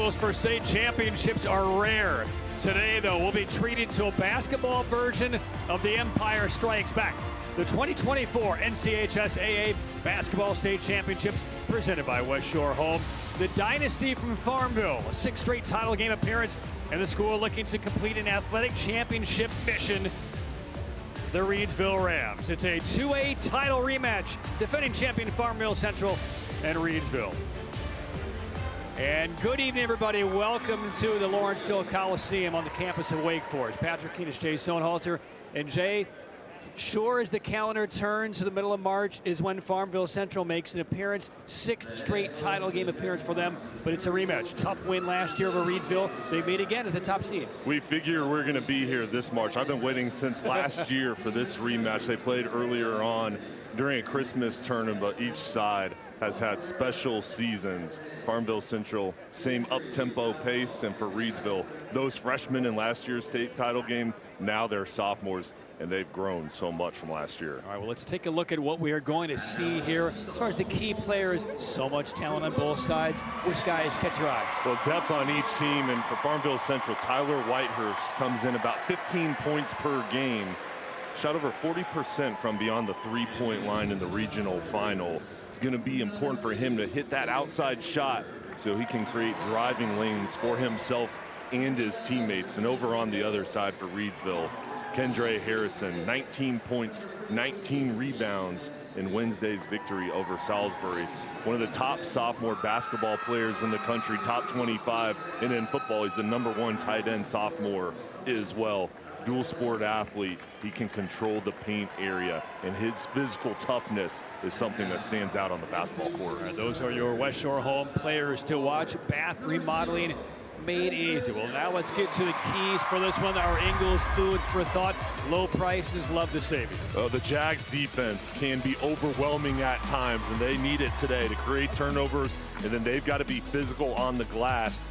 duels for state championships are rare. Today, though, we'll be treated to a basketball version of the Empire Strikes Back. The 2024 NCHSAA Basketball State Championships presented by West Shore Home. The Dynasty from Farmville, a 6th straight title game appearance, and the school looking to complete an athletic championship mission. The Reidsville Rams. It's a 2A title rematch. Defending champion Farmville Central and Reidsville. And good evening, everybody. Welcome to the Lawrence Dill Coliseum on the campus of Wake Forest. Patrick Keenis, Jay Sohnhalter, and Jay. Sure as the calendar turns to the middle of March is when Farmville Central makes an appearance. 6th straight title game appearance for them, but it's a rematch. Tough win last year over Reidsville. They meet again as the top seeds. We figure we're going to be here this March. I've been waiting since last year for this rematch. They played earlier on during a Christmas tournament, but each side has had special seasons. Farmville Central, same up-tempo pace, and for Reidsville, those freshmen in last year's state title game, now they're sophomores, and they've grown so much from last year. All right, well, let's take a look at what we are going to see here. As far as the key players, so much talent on both sides. Which guys catch your eye? Well, depth on each team, and for Farmville Central, Tyler Whitehurst comes in about 15 points per game. Shot over 40% from beyond the three-point line in the regional final. It's going to be important for him to hit that outside shot so he can create driving lanes for himself and his teammates. And over on the other side for Reidsville, Kendra Harrison, 19 points, 19 rebounds in Wednesday's victory over Salisbury. One of the top sophomore basketball players in the country, top 25, and in football, he's the #1 tight end sophomore as well. Dual sport athlete, he can control the paint area, and his physical toughness is something that stands out on the basketball court. Right, those are your West Shore Home players to watch. Bath remodeling made easy. Well, now let's get to the keys for this one. Our Ingles food for thought. Low prices, love the savings. The Jags defense can be overwhelming at times, and they need it today to create turnovers, and then they've got to be physical on the glass,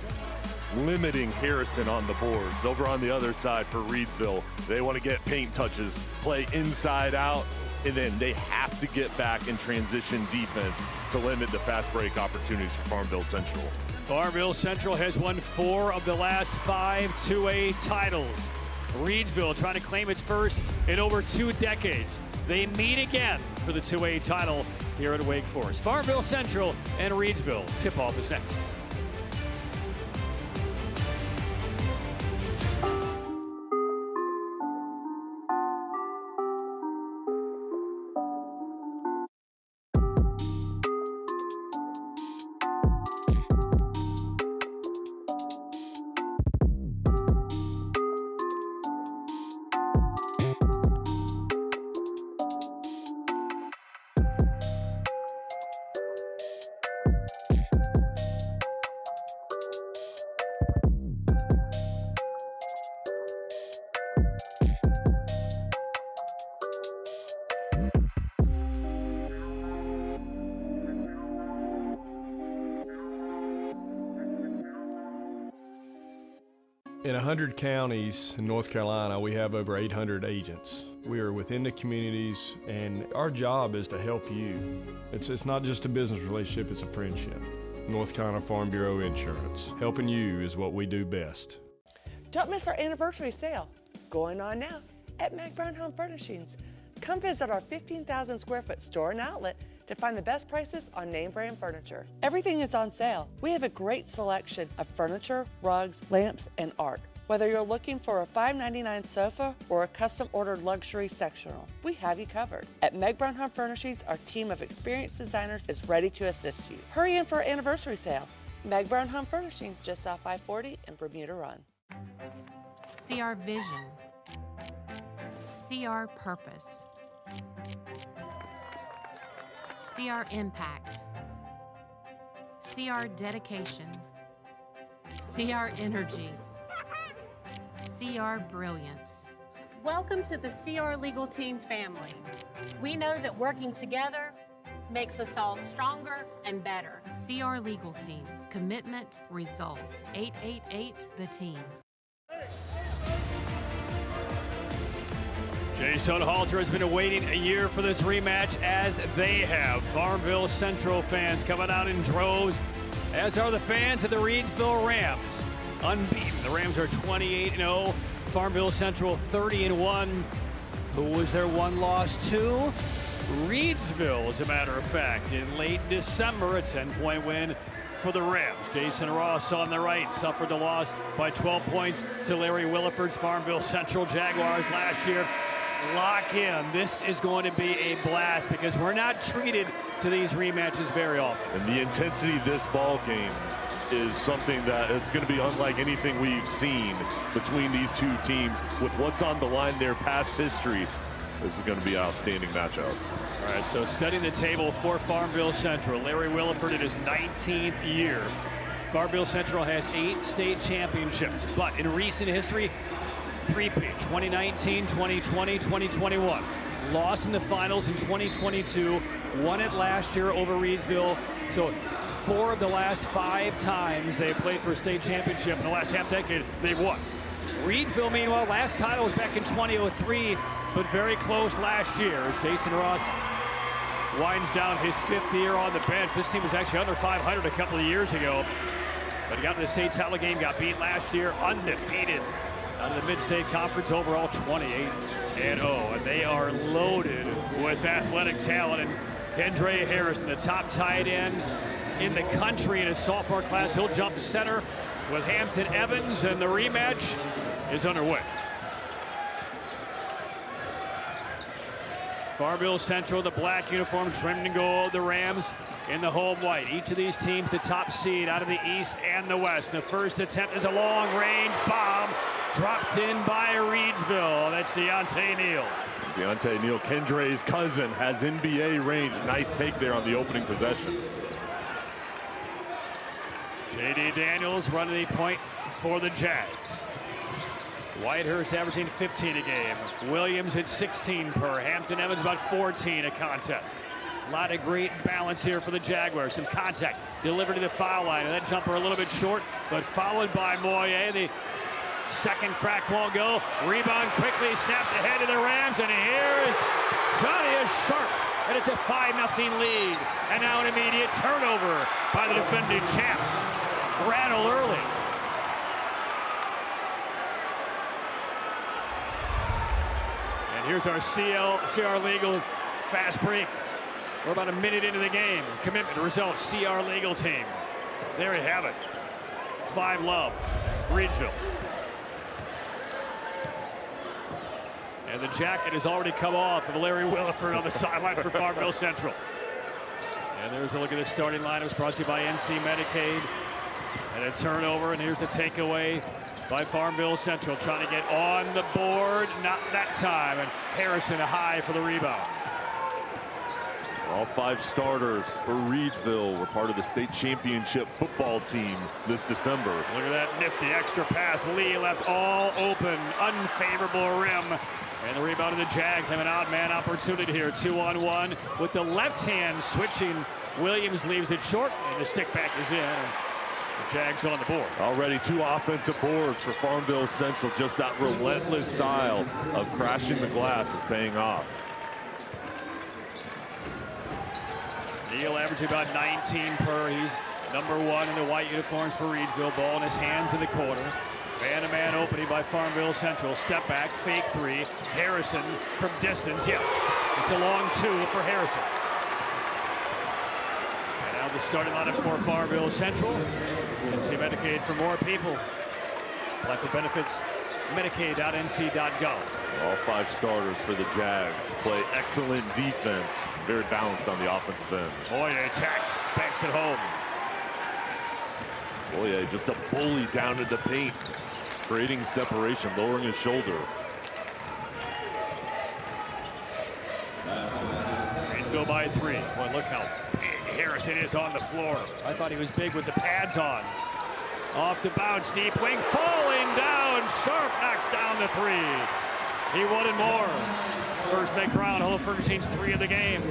limiting Harrison on the boards. Over on the other side for Reidsville, they want to get paint touches, play inside out, and then they have to get back in transition defense to limit the fast break opportunities for Farmville Central. Farmville Central has won 4 of the last 5 2A titles. Reidsville trying to claim its first in over 2 decades. They meet again for the 2A title here at Wake Forest. Farmville Central and Reidsville. Tip-off is next. In 100 counties in North Carolina, we have over 800 agents. We are within the communities, and our job is to help you. It's not just a business relationship, it's a friendship. North Carolina Farm Bureau Insurance. Helping you is what we do best. Don't miss our anniversary sale, going on now at Mac Brown Home Furnishings. Come visit our 15,000 square foot store and outlet to find the best prices on name brand furniture. Everything is on sale. We have a great selection of furniture, rugs, lamps, and art. Whether you're looking for a $5.99 sofa or a custom ordered luxury sectional, we have you covered. At Meg Brown Home Furnishings, our team of experienced designers is ready to assist you. Hurry in for our anniversary sale. Meg Brown Home Furnishings, just off I-40 and Bermuda Run. See our vision. See our purpose. See our impact. See our dedication. See our energy. See our brilliance. Welcome to the CR Legal Team family. We know that working together makes us all stronger and better. CR Legal Team. Commitment, results. 888 the team. Jay Sohnhalter has been awaiting a year for this rematch, as they have. Farmville Central fans coming out in droves as are the fans of the Reidsville Rams. Unbeaten, the Rams are 28-0. Farmville Central 30-1. Who was their one loss to? Reidsville, as a matter of fact. In late December, a 10-point win for the Rams. Jason Ross on the right suffered the loss by 12 points to Larry Williford's Farmville Central Jaguars last year. Lock in. This is going to be a blast because we're not treated to these rematches very often. And the intensity of this ball game is something that it's going to be unlike anything we've seen between these two teams. With what's on the line, their past history, this is going to be an outstanding matchup. All right, so studying the table for Farmville Central. Larry Williford in his 19th year. Farmville Central has 8 state championships, but in recent history, 3-peat, 2019, 2020, 2021. Lost in the finals in 2022, won it last year over Reidsville. So 4 of the last 5 times they played for a state championship in the last half decade, they've won. Reidsville, meanwhile, last title was back in 2003, but very close last year as Jason Ross winds down his 5th year on the bench. This team was actually under 500 a couple of years ago, but he got to the state title game, got beat last year, undefeated out of the Mid-State Conference overall, 28-0, and they are loaded with athletic talent. And Kendre Harrison, the top tight end in the country in his sophomore class, he'll jump center with Hampton Evans, and the rematch is underway. Farmville Central, the black uniform trimmed in gold, the Rams in the home white. Each of these teams the top seed out of the East and the West. The first attempt is a long-range bomb dropped in by Reidsville. That's Deontay Neal. Deontay Neal, Kendre's cousin, has NBA range. Nice take there on the opening possession. J.D. Daniels running the point for the Jags. Whitehurst averaging 15 a game. Williams at 16 per. Hampton Evans about 14 a contest. A lot of great balance here for the Jaguars. Some contact delivered to the foul line. And that jumper a little bit short, but followed by Moyer. The second crack won't go. Rebound quickly snapped ahead of the Rams. And here's Johnny is sharp. And it's a 5-0 lead. And now an immediate turnover by the defending champs. Rattle early. And here's our CR Legal fast break. We're about a minute into the game. Commitment results, CR Legal team. There you have it. 5-love, Reidsville. And the jacket has already come off of Larry Williford on the sideline for Farmville Central. And there's a look at the starting line. It was brought to you by NC Medicaid. And a turnover, and here's the takeaway by Farmville Central, trying to get on the board. Not that time, and Harrison a high for the rebound. All 5 starters for Reidsville were part of the state championship football team this December. Look at that nifty extra pass. Lee left all open, unfavorable rim. And the rebound of the Jags have an odd man opportunity here. 2-on-1 with the left hand switching. Williams leaves it short, and the stick back is in. The Jags on the board. Already 2 offensive boards for Farmville Central. Just that relentless style of crashing the glass is paying off. Neal averaging about 19 per. He's number 1 in the white uniforms for Reidsville. Ball in his hands in the corner. Man-to-man opening by Farmville Central. Step back, fake 3. Harrison from distance. Yes, it's a long 2 for Harrison. And now the starting lineup for Farmville Central. NC Medicaid for more people. Apply for benefits, medicaid.nc.gov. All 5 starters for the Jags play excellent defense. Very balanced on the offensive end. Boye attacks, banks it home. Boye just a bully down to the paint, creating separation, lowering his shoulder. Reidsville by 3. Boy, look how big Harrison is on the floor. I thought he was big with the pads on. Off the bounce, deep wing, falling down. Sharp knocks down the 3. He wanted more. First Meg Brown, Hall of Furnishings 3 of the game.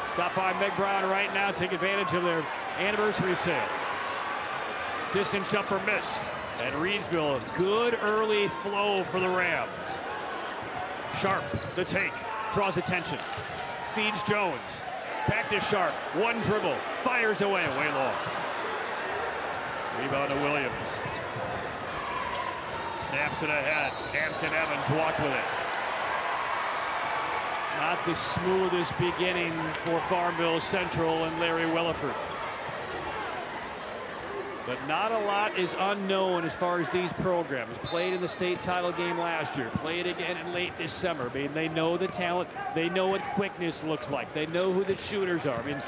Stop by Meg Brown right now. Take advantage of their anniversary sale. Distance jumper missed. And Reidsville, good early flow for the Rams. Sharp, the take, draws attention. Feeds Jones. Back to Sharp. 1 dribble. Fires away, way long. Rebound to Williams. Snaps it ahead. Hampton Evans walked with it. Not the smoothest beginning for Farmville Central and Larry Williford. But not a lot is unknown as far as these programs. Played in the state title game last year. Played again in late December. I mean, they know the talent. They know what quickness looks like. They know who the shooters are. I mean,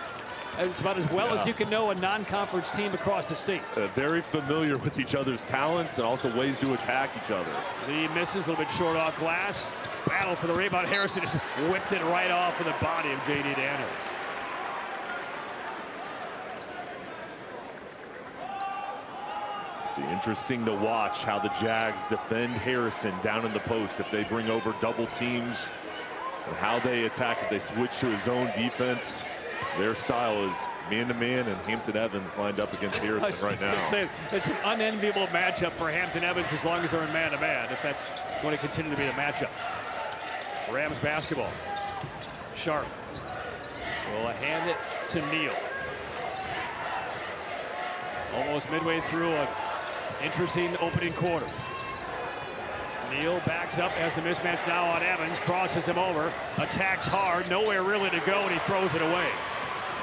it's about as well as you can know a non-conference team across the state. Very familiar with each other's talents and also ways to attack each other. Lee misses, a little bit short off glass. Battle for the rebound. Harrison just whipped it right off of the body of J.D. Daniels. Be interesting to watch how the Jags defend Harrison down in the post if they bring over double teams and how they attack if they switch to a zone defense. Their style is man-to-man, and Hampton Evans lined up against Harrison right now. Say, it's an unenviable matchup for Hampton Evans as long as they're in man-to-man, if that's going to continue to be the matchup. Rams basketball. Sharp will hand it to Neal. Almost midway through an interesting opening quarter. Neal backs up, has the mismatch now on Evans, crosses him over, attacks hard, nowhere really to go, and he throws it away.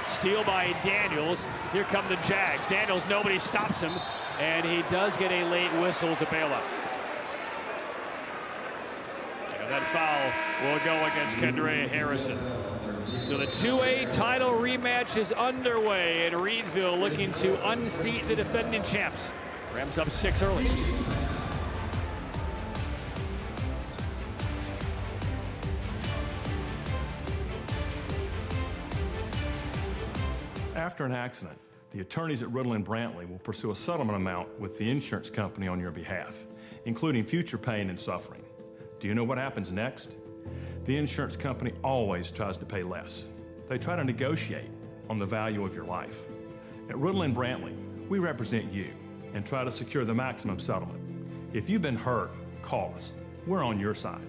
Steal by Daniels. Here come the Jags. Daniels, nobody stops him, and he does get a late whistle as a bailout. And that foul will go against Kendra Harrison. So the 2A title rematch is underway, and Reidsville looking to unseat the defending champs. Rams up 6 early. After an accident, the attorneys at Riddle and Brantley will pursue a settlement amount with the insurance company on your behalf, including future pain and suffering. Do you know what happens next? The insurance company always tries to pay less. They try to negotiate on the value of your life. At Riddle and Brantley, we represent you and try to secure the maximum settlement. If you've been hurt, call us. We're on your side.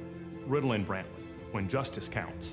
Riddle and Brantley, when justice counts.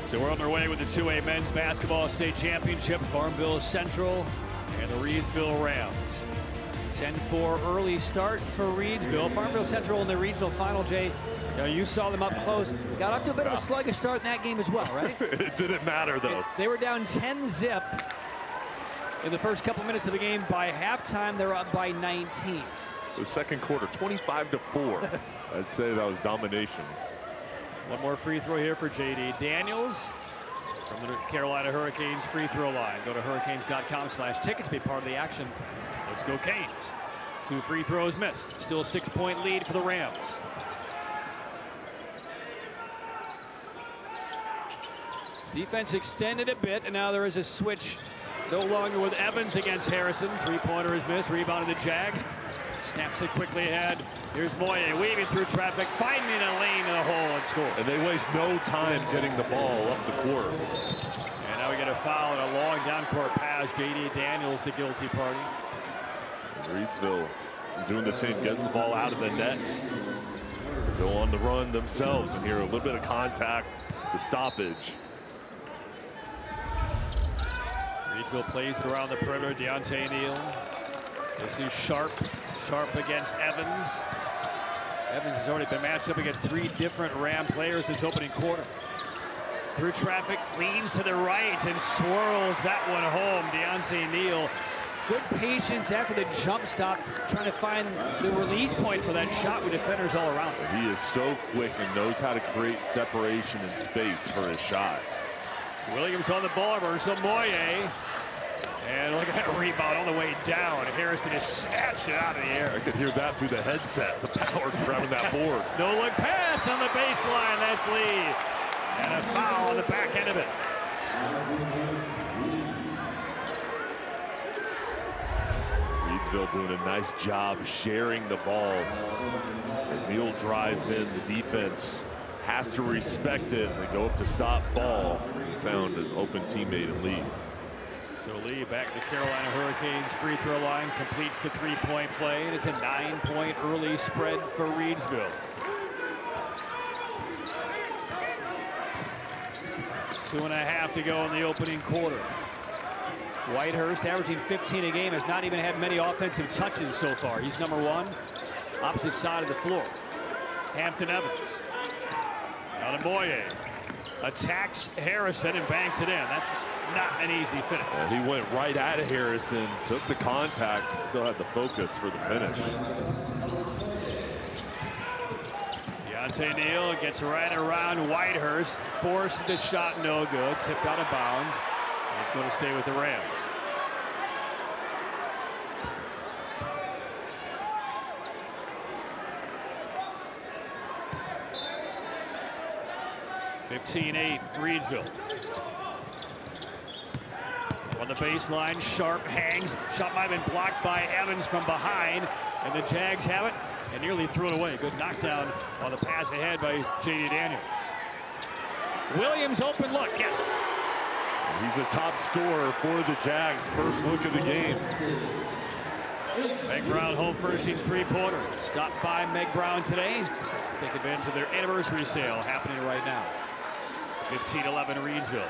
So we're on our way with the 2A men's basketball state championship. Farmville Central and the Reidsville Rams. 10-4 early start for Reidsville. Farmville Central in the regional final, Jay. You know, you saw them up close. Got off to a bit of a sluggish start in that game as well, right? It didn't matter, though. They were down 10-zip in the first couple minutes of the game. By halftime, they're up by 19. The second quarter, 25-4. I'd say that was domination. One more free throw here for J.D. Daniels from the Carolina Hurricanes free throw line. Go to hurricanes.com/tickets. Be part of the action. Let's go Canes. 2 free throws missed. Still a 6-point lead for the Rams. Defense extended a bit, and now there is a switch. No longer with Evans against Harrison. 3-pointer is missed. Rebounded the Jags. Snaps it quickly ahead. Here's Moye weaving through traffic, finding a lane in the hole and score. And they waste no time getting the ball up the court. And now we get a foul and a long down-court pass. J.D. Daniels, the guilty party. Reidsville doing the same, getting the ball out of the net. Go on the run themselves, and here a little bit of contact, the stoppage. Reidsville plays it around the perimeter. Deontay Neal. This is Sharp against Evans. Evans has already been matched up against 3 different Ram players this opening quarter. Through traffic, leans to the right and swirls that one home. Deontay Neal, good patience after the jump stop, trying to find the release point for that shot with defenders all around him. He is so quick and knows how to create separation and space for his shot. Williams on the ball, so Moye. And look at that rebound on the way down. Harrison is snatched it out of the air. I could hear that through the headset, the power grabbing that board. No look pass on the baseline. That's Lee. And a foul on the back end of it. Reidsville doing a nice job sharing the ball. As Neal drives in, the defense has to respect it. They go up to stop ball. Found an open teammate in Lee. So Lee back to the Carolina Hurricanes free throw line, completes the three-point play, and it's a 9-point early spread for Reidsville. 2.5 to go in the opening quarter. Whitehurst, averaging 15 a game, has not even had many offensive touches so far. He's number 1, opposite side of the floor. Hampton Evans. Now to Boye. Attacks Harrison and banks it in. That's not an easy finish. He went right at Harrison, took the contact, still had the focus for the finish. Neal gets right around Whitehurst, forced the shot, no good, tipped out of bounds. And it's going to stay with the Rams. (15-8) Reidsville. On the baseline, Sharp hangs. Shot might have been blocked by Evans from behind. And the Jags have it and nearly threw it away. Good knockdown on the pass ahead by J.D. Daniels. Williams open look, yes. He's a top scorer for the Jags. First look of the game. Meg Brown Home Furnishings three-pointer. Stopped by Meg Brown today. Take advantage of their anniversary sale happening right now. 15-11 Reidsville.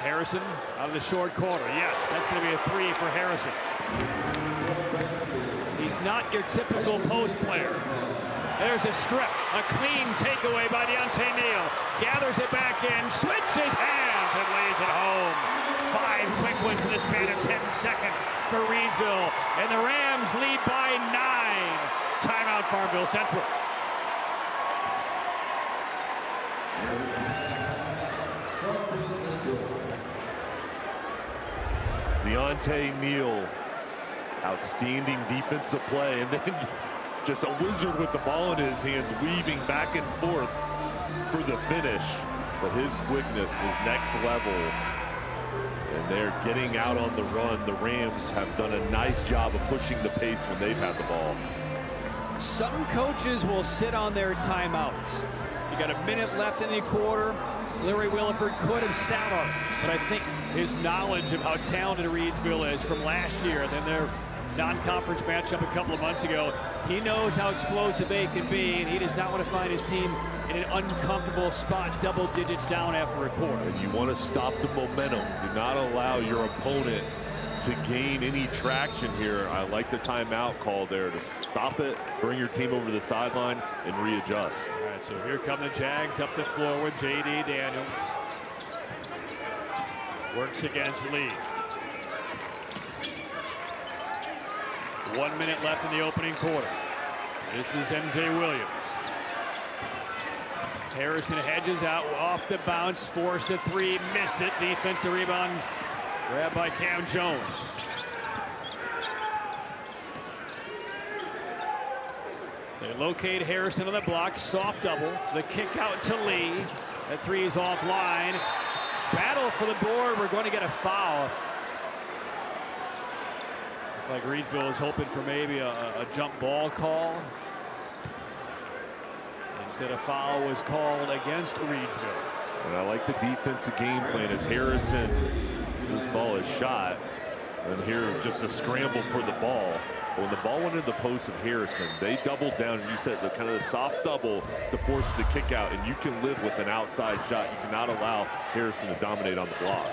Harrison out of the short corner. Yes, that's going to be a 3 for Harrison. He's not your typical post player. There's a strip, a clean takeaway by Neal. Gathers it back in, switches hands and lays it home. 5 quick ones in the span of 10 seconds for Reidsville. And the Rams lead by 9. Timeout Farmville Central. Neal, outstanding defensive play, and then just a wizard with the ball in his hands, weaving back and forth for the finish. But his quickness is next level, and they're getting out on the run. The Rams have done a nice job of pushing the pace when they've had the ball. Some coaches will sit on their timeouts. You got a minute left in the quarter. Larry Williford could have sat on it, but I think his knowledge of how talented Reidsville is from last year, then their non-conference matchup a couple of months ago, he knows how explosive they can be, and he does not want to find his team in an uncomfortable spot, double digits down after a quarter. And you want to stop the momentum. Do not allow your opponent to gain any traction here. I like the timeout call there to stop it, bring your team over the sideline, and readjust. All right, so here come the Jags up the floor with J.D. Daniels. Works against Lee. 1 minute left in the opening quarter. This is M.J. Williams. Harrison hedges out off the bounce, forced a 3, missed it. Defensive rebound. Grabbed by Cam Jones. They locate Harrison on the block. Soft double. The kick out to Lee. That 3 is offline. Battle for the board. We're going to get a foul. Like Reidsville is hoping for maybe a jump ball call. Instead, a foul was called against Reidsville. And I like the defensive game plan as Harrison, this ball is shot, and here just a scramble for the ball. But when the ball went into the post of Harrison, they doubled down. You said the kind of the soft double to force the kick out, and you can live with an outside shot. You cannot allow Harrison to dominate on the block.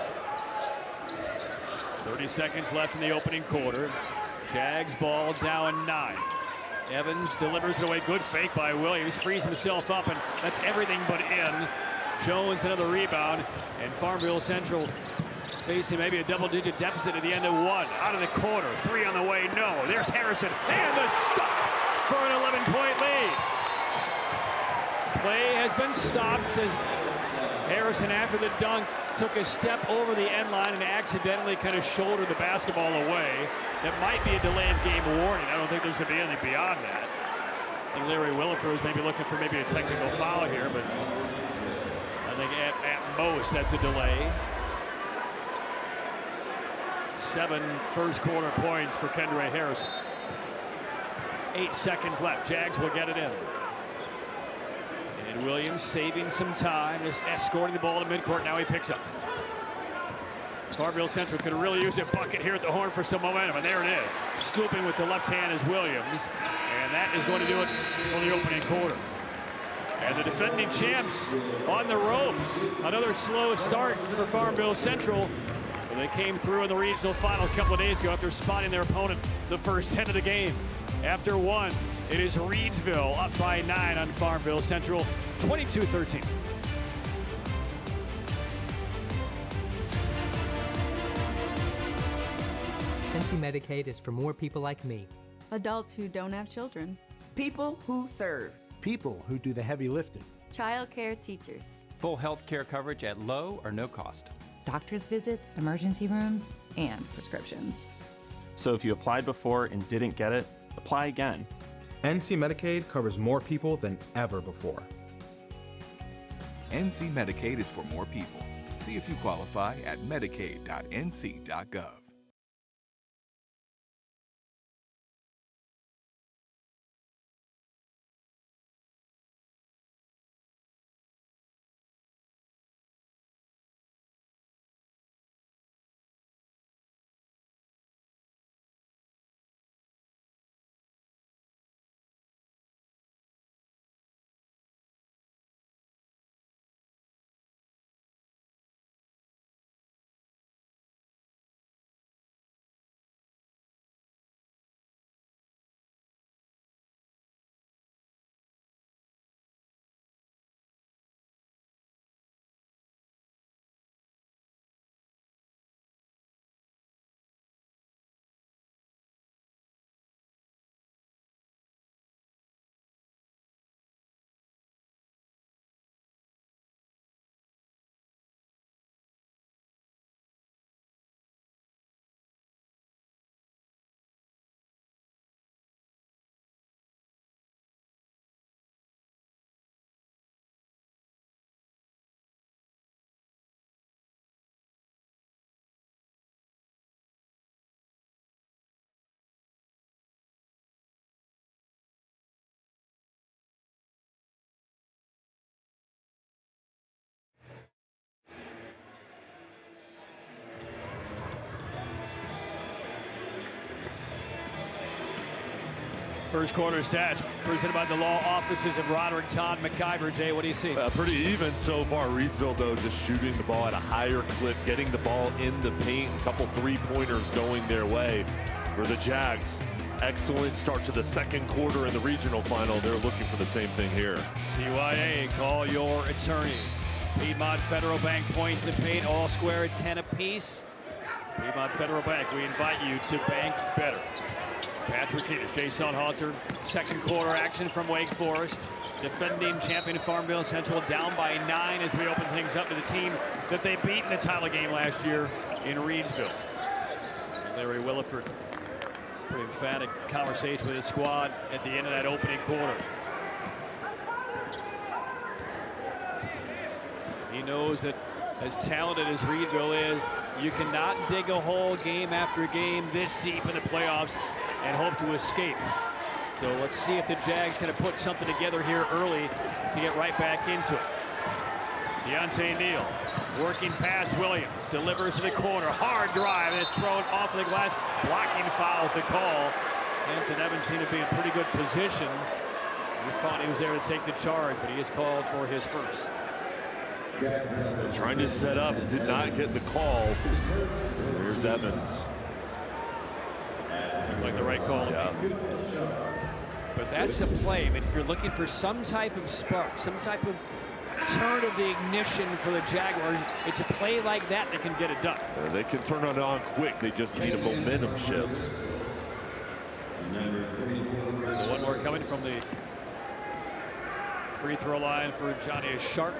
30 seconds left in the opening quarter. Jags ball down 9. Evans delivers it away. Good fake by Williams. Frees himself up, and that's everything but in. Jones another rebound, and Farmville Central facing maybe a double-digit deficit at the end of 1. Out of the quarter, 3 on the way, no. There's Harrison, and the stuff for an 11-point lead. Play has been stopped as Harrison, after the dunk, took a step over the end line and accidentally kind of shouldered the basketball away. That might be a delayed game warning. I don't think there's going to be anything beyond that. I think Larry Williford was maybe looking for maybe a technical foul here, but I think at most that's a delay. 7 first quarter points for Kendra Harrison. 8 seconds left. Jags will get it in. And Williams saving some time, just escorting the ball to midcourt. Now he picks up. Farmville Central could really use a bucket here at the horn for some momentum, and there it is. Scooping with the left hand is Williams, and that is going to do it for the opening quarter. And the defending champs on the ropes. Another slow start for Farmville Central. But they came through in the regional final a couple of days ago after spotting their opponent the first 10 of the game. After 1, it is Reidsville up by 9 on Farmville Central, 22-13. NC Medicaid is for more people like me. Adults who don't have children. People who serve. People who do the heavy lifting. Child care teachers. Full health care coverage at low or no cost. Doctor's visits, emergency rooms, and prescriptions. So if you applied before and didn't get it, apply again. NC Medicaid covers more people than ever before. NC Medicaid is for more people. See if you qualify at medicaid.nc.gov. First quarter stats presented by the law offices of Roderick Todd McIver. Jay, what do you see? Pretty even so far. Reidsville, though, just shooting the ball at a higher clip, getting the ball in the paint. A couple three-pointers going their way for the Jags. Excellent start to the second quarter in the regional final. They're looking for the same thing here. CYA, call your attorney. Piedmont Federal Bank points to paint, all square at 10 apiece. Piedmont Federal Bank, we invite you to bank better. Patrick Keatis, Jason Halter, second quarter action from Wake Forest. Defending champion Farmville Central down by 9 as we open things up to the team that they beat in the title game last year in Reidsville. Larry Williford, pretty emphatic conversation with his squad at the end of that opening quarter. He knows that as talented as Reidsville is, you cannot dig a hole game after game this deep in the playoffs and hope to escape. So let's see if the Jags can put something together here early to get right back into it. Deontay Neal working past Williams, delivers to the corner, hard drive, and it's thrown off the glass. Blocking fouls the call. Hampton Evans seemed to be in pretty good position. We thought he was there to take the charge, but he is called for his first. Trying to set up, did not get the call. There's Evans. Looked like the right call. Yeah. But that's a play. I mean, if you're looking for some type of spark, some type of turn of the ignition for the Jaguars, it's a play like that that can get it done. They can turn it on quick. They just need a momentum shift. So one more coming from the free throw line for Johnny Sharp.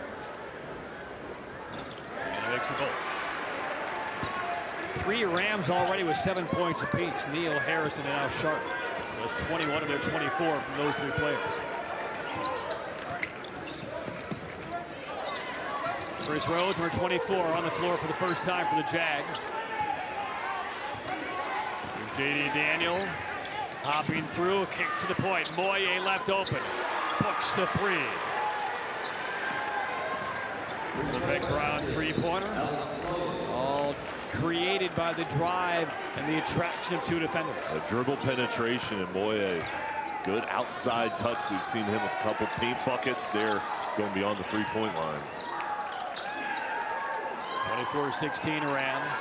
makes them both. 3 Rams already with 7 points apiece. Neal, Harrison, and now Sharp. So it's 21 of their 24 from those 3 players. Chris Rhodes, number 24, on the floor for the first time for the Jags. Here's J.D. Daniel hopping through, kicks to the point. Moye left open, books the 3. The big Brown 3-pointer, all created by the drive and the attraction of 2 defenders. A dribble penetration, and Moye, good outside touch. We've seen him with a couple paint buckets there, going beyond the 3-point line. 24-16 Rams.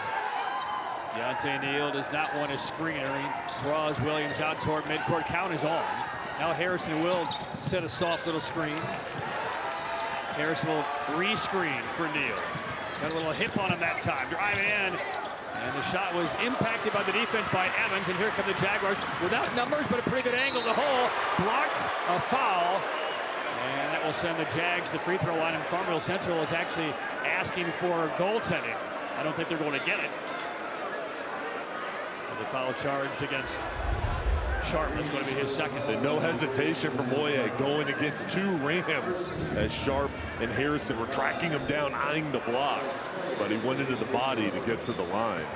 Deontay Neal does not want a screener. He draws Williams out toward midcourt. Count is on. Now Harrison will set a soft little screen. Harrison will re-screen for Neal. Got a little hip on him that time. Driving in. And the shot was impacted by the defense by Evans. And here come the Jaguars without numbers, but a pretty good angle. The hole blocked, a foul. And that will send the Jags to the free throw line. And Farmville Central is actually asking for goaltending. I don't think they're going to get it. And the foul charged against Sharp. That's going to be his second. And no hesitation for Moye going against 2 Rams as Sharp and Harrison were tracking him down, eyeing the block. But he went into the body to get to the line.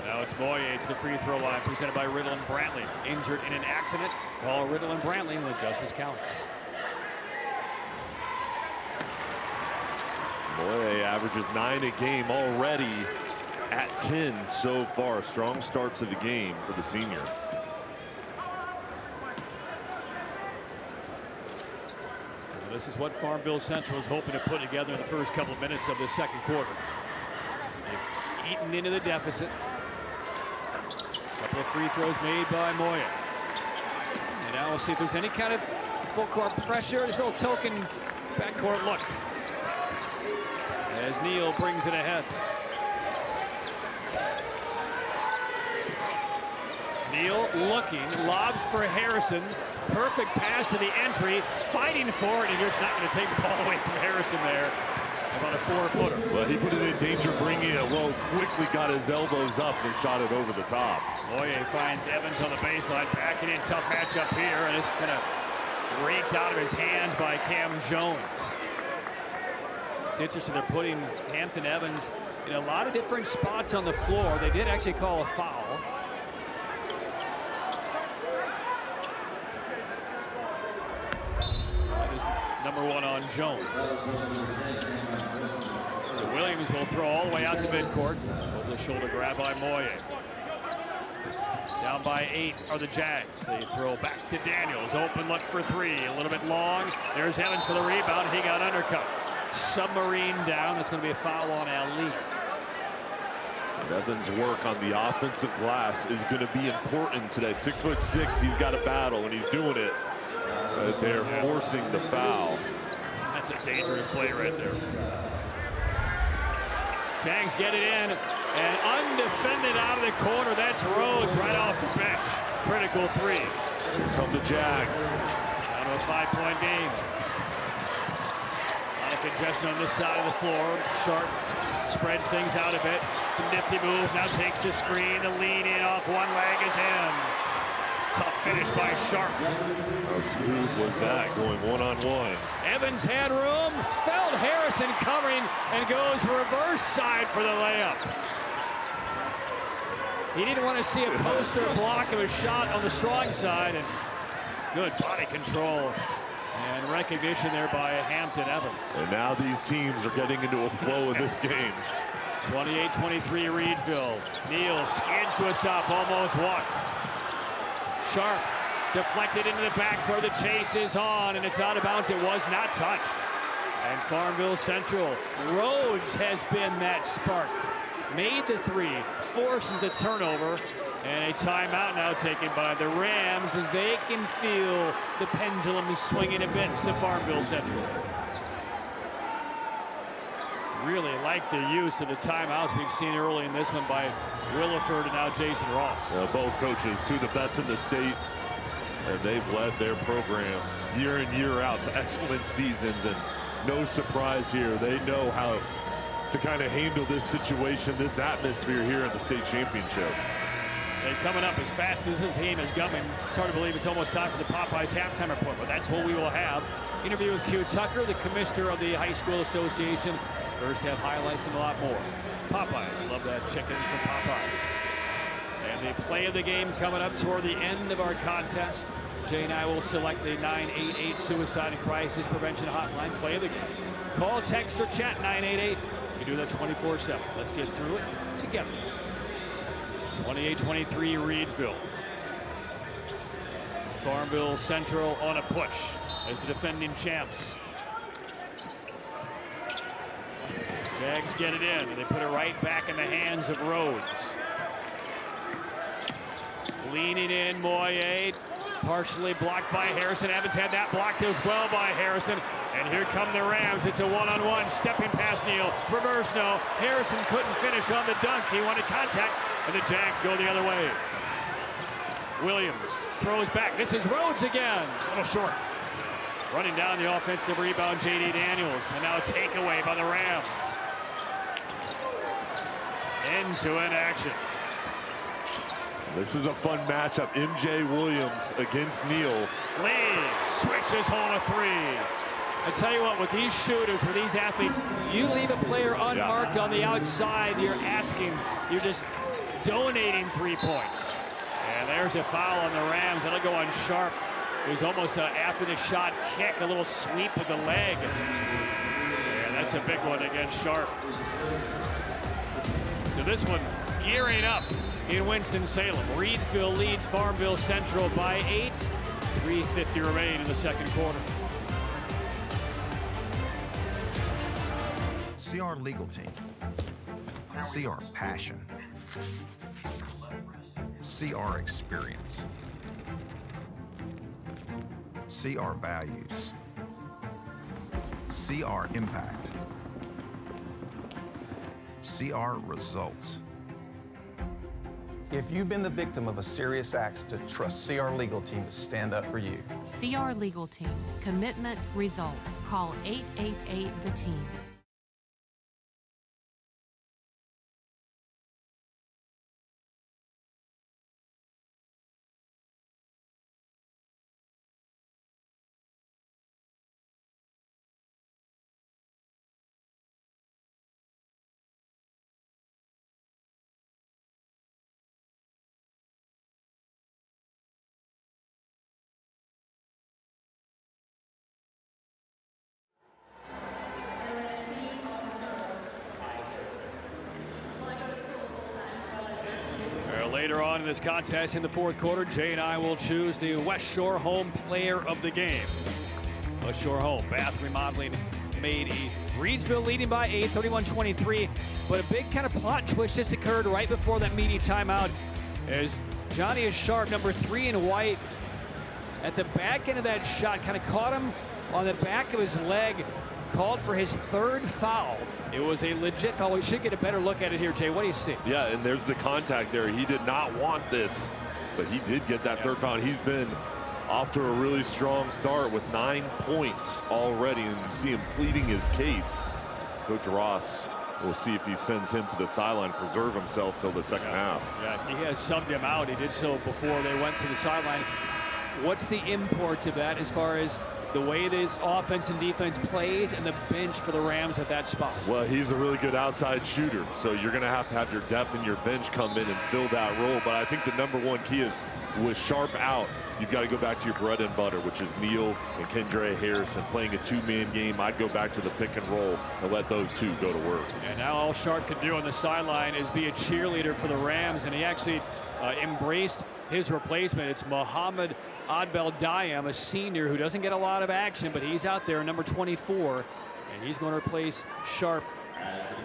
Now it's Moye to the free throw line, presented by Riddle and Brantley. Injured in an accident. Call Riddle and Brantley when justice counts. Moye averages 9 a game already at 10 so far. Strong start to the game for the senior. This is what Farmville Central is hoping to put together in the first couple of minutes of the second quarter. They've eaten into the deficit. A couple of free throws made by Moye. And now we'll see if there's any kind of full court pressure. This little token backcourt look as Neal brings it ahead. Neal looking, lobs for Harrison. Perfect pass to the entry, fighting for it, and you're just not going to take the ball away from Harrison there. About a 4-footer. Well, he put it in danger, bringing it low, quickly got his elbows up and shot it over the top. Moye finds Evans on the baseline, backing in, tough matchup here, and it's kind of raked out of his hands by Cam Jones. It's interesting, they're putting Hampton Evans in a lot of different spots on the floor. They did actually call a foul. So that is number 1 on Jones. So Williams will throw all the way out to midcourt. Over the shoulder grab by Moye. Down by 8 are the Jags. They throw back to Daniels. Open look for 3. A little bit long. There's Evans for the rebound. He got undercut. Submarine down. That's going to be a foul on Ali. Evans' work on the offensive glass is going to be important today. 6'6", he's got a battle, and he's doing it. They're forcing the foul. That's a dangerous play right there. Jags get it in, and undefended out of the corner. That's Rhodes right off the bench. Critical 3. Here come the Jags. Down to a 5-point game. A lot of congestion on this side of the floor. Sharp spreads things out a bit. Some nifty moves. Now takes the screen. The lean in off one leg is in. Tough finish by Sharp. How smooth was that, going one-on-one? Evans had room, felt Harrison covering, and goes reverse side for the layup. He didn't want to see a poster block of a shot on the strong side, and good body control and recognition there by Hampton Evans. And now these teams are getting into a flow of this game. 28-23 Reidsville. Neal skids to a stop, almost walks. Sharp deflected into the backcourt. The chase is on, and it's out of bounds. It was not touched. And Farmville Central, Rhodes has been that spark. Made the 3, forces the turnover, and a timeout now taken by the Rams as they can feel the pendulum is swinging a bit to Farmville Central. Really like the use of the timeouts we've seen early in this one by Williford and now Jason Ross. Both coaches, 2 of the best in the state, and they've led their programs year in, year out to excellent seasons, and no surprise here. They know how to kind of handle this situation, this atmosphere here in the state championship. They're coming up as fast as this game is coming. It's hard to believe it's almost time for the Popeyes halftime report, but that's what we will have. Interview with Q Tucker, the commissioner of the High School Association. First half highlights and a lot more. Popeyes, love that chicken from Popeyes. And the play of the game coming up toward the end of our contest. Jay and I will select the 988 Suicide and Crisis Prevention Hotline. Play of the game. Call, text, or chat 988. You do that 24/7. Let's get through it together. 28-23 Reidsville. Farmville Central on a push as the defending champs. Jags get it in, and they put it right back in the hands of Rhodes. Leaning in, Moyer, partially blocked by Harrison. Evans had that blocked as well by Harrison. And here come the Rams. It's a one-on-one, stepping past Neal. Reverse no. Harrison couldn't finish on the dunk. He wanted contact, and the Jags go the other way. Williams throws back. This is Rhodes again. A little short. Running down the offensive rebound, J.D. Daniels. And now a takeaway by the Rams. End-to-end action. This is a fun matchup. MJ Williams against Neal. Lee switches home a three. I tell you what, with these shooters, with these athletes, you leave a player unmarked on the outside, you're just donating 3 points. And there's a foul on the Rams. That'll go on Sharp. It was almost after the shot kick, a little sweep with the leg. And that's a big one against Sharp. So this one gearing up in Winston-Salem. Reidsville leads Farmville Central by 8. 3:50 remain in the second quarter. See our legal team. See our passion. See our experience. See our values. See our impact. See our results. If you've been the victim of a serious accident, trust CR Legal Team to stand up for you. CR Legal Team. Commitment, results. Call 888-THE-TEAM. Later on in this contest in the fourth quarter, Jay and I will choose the West Shore Home Player of the Game. West Shore Home, bath remodeling made easy. Reidsville leading by 8, 31-23. But a big kind of plot twist just occurred right before that media timeout as Johnny is Sharp, number 3 in white, at the back end of that shot, kind of caught him on the back of his leg, called for his third foul. It was a legit foul. We should get a better look at it here, Jay. What do you see? Yeah, and there's the contact there. He did not want this, but he did get that third foul. He's been off to a really strong start with 9 points already, and you see him pleading his case. Coach Ross will see if he sends him to the sideline, preserve himself till the second half. Yeah, he has subbed him out. He did so before they went to the sideline. What's the import to that as far as the way this offense and defense plays and the bench for the Rams at that spot? Well, he's a really good outside shooter, so you're going to have your depth and your bench come in and fill that role. But I think the number one key is with Sharp out, you've got to go back to your bread and butter, which is Neal and Kendra Harrison playing a two-man game. I'd go back to the pick and roll and let those two go to work. And now all Sharp can do on the sideline is be a cheerleader for the Rams, and he actually embraced his replacement. It's Muhammad Adbel Dayam, a senior who doesn't get a lot of action, but he's out there, number 24, and he's going to replace Sharp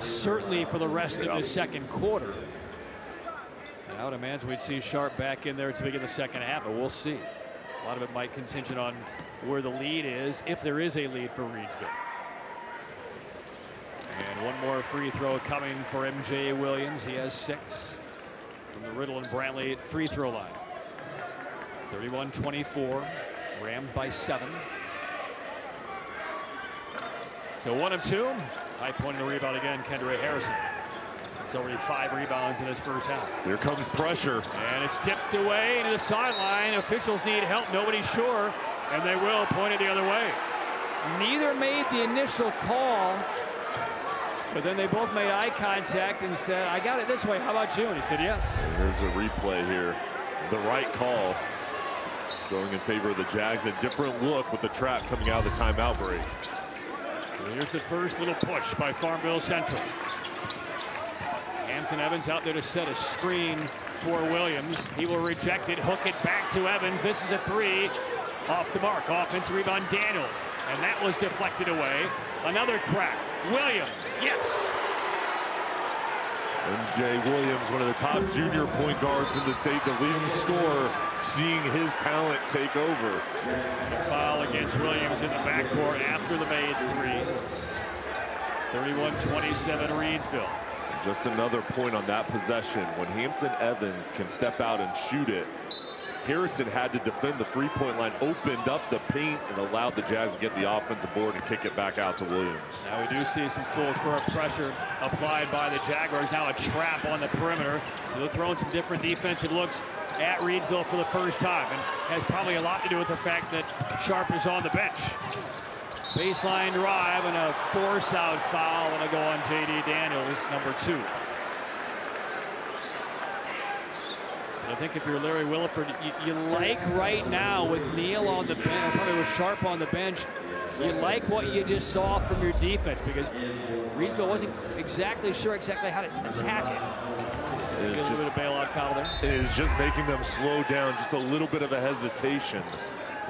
certainly for the rest of the second quarter. And I would imagine we'd see Sharp back in there at the beginning of the second half, but we'll see. A lot of it might contingent on where the lead is, if there is a lead for Reidsville. And one more free throw coming for MJ Williams. He has 6 from the Riddle and Brantley free throw line. 31-24, Rams by 7. So 1 of 2. High point in the rebound again, Kendra Harrison. It's already 5 rebounds in his first half. Here comes pressure. And it's tipped away into the sideline. Officials need help. Nobody's sure. And they will point it the other way. Neither made the initial call. But then they both made eye contact and said, I got it this way. How about you? And he said, yes. There's a replay here. The right call going in favor of the Jags. A different look with the trap coming out of the timeout break. So here's the first little push by Farmville Central. Hampton Evans out there to set a screen for Williams. He will reject it, hook it back to Evans. This is a 3 off the mark. Offensive rebound, Daniels. And that was deflected away. Another crack. Williams, yes. MJ Williams, one of the top junior point guards in the state, the leading scorer, seeing his talent take over. And a foul against Williams in the backcourt after the made 3. 31-27 Reidsville. Just another point on that possession. When Hampton Evans can step out and shoot it, Harrison had to defend the three-point line, opened up the paint, and allowed the Jazz to get the offensive board and kick it back out to Williams. Now we do see some full court pressure applied by the Jaguars. Now a trap on the perimeter. So they're throwing some different defensive looks at Reidsville for the first time. And has probably a lot to do with the fact that Sharp is on the bench. Baseline drive and a force-out foul, and a go on J.D. Daniels, number 2. I think if you're Larry Williford, you like right now with Neal on the bench, or probably with Sharp on the bench, you like what you just saw from your defense, because Reidsville wasn't exactly sure how to attack it. It's just a bit of bailout foul there. It is just making them slow down, just a little bit of a hesitation.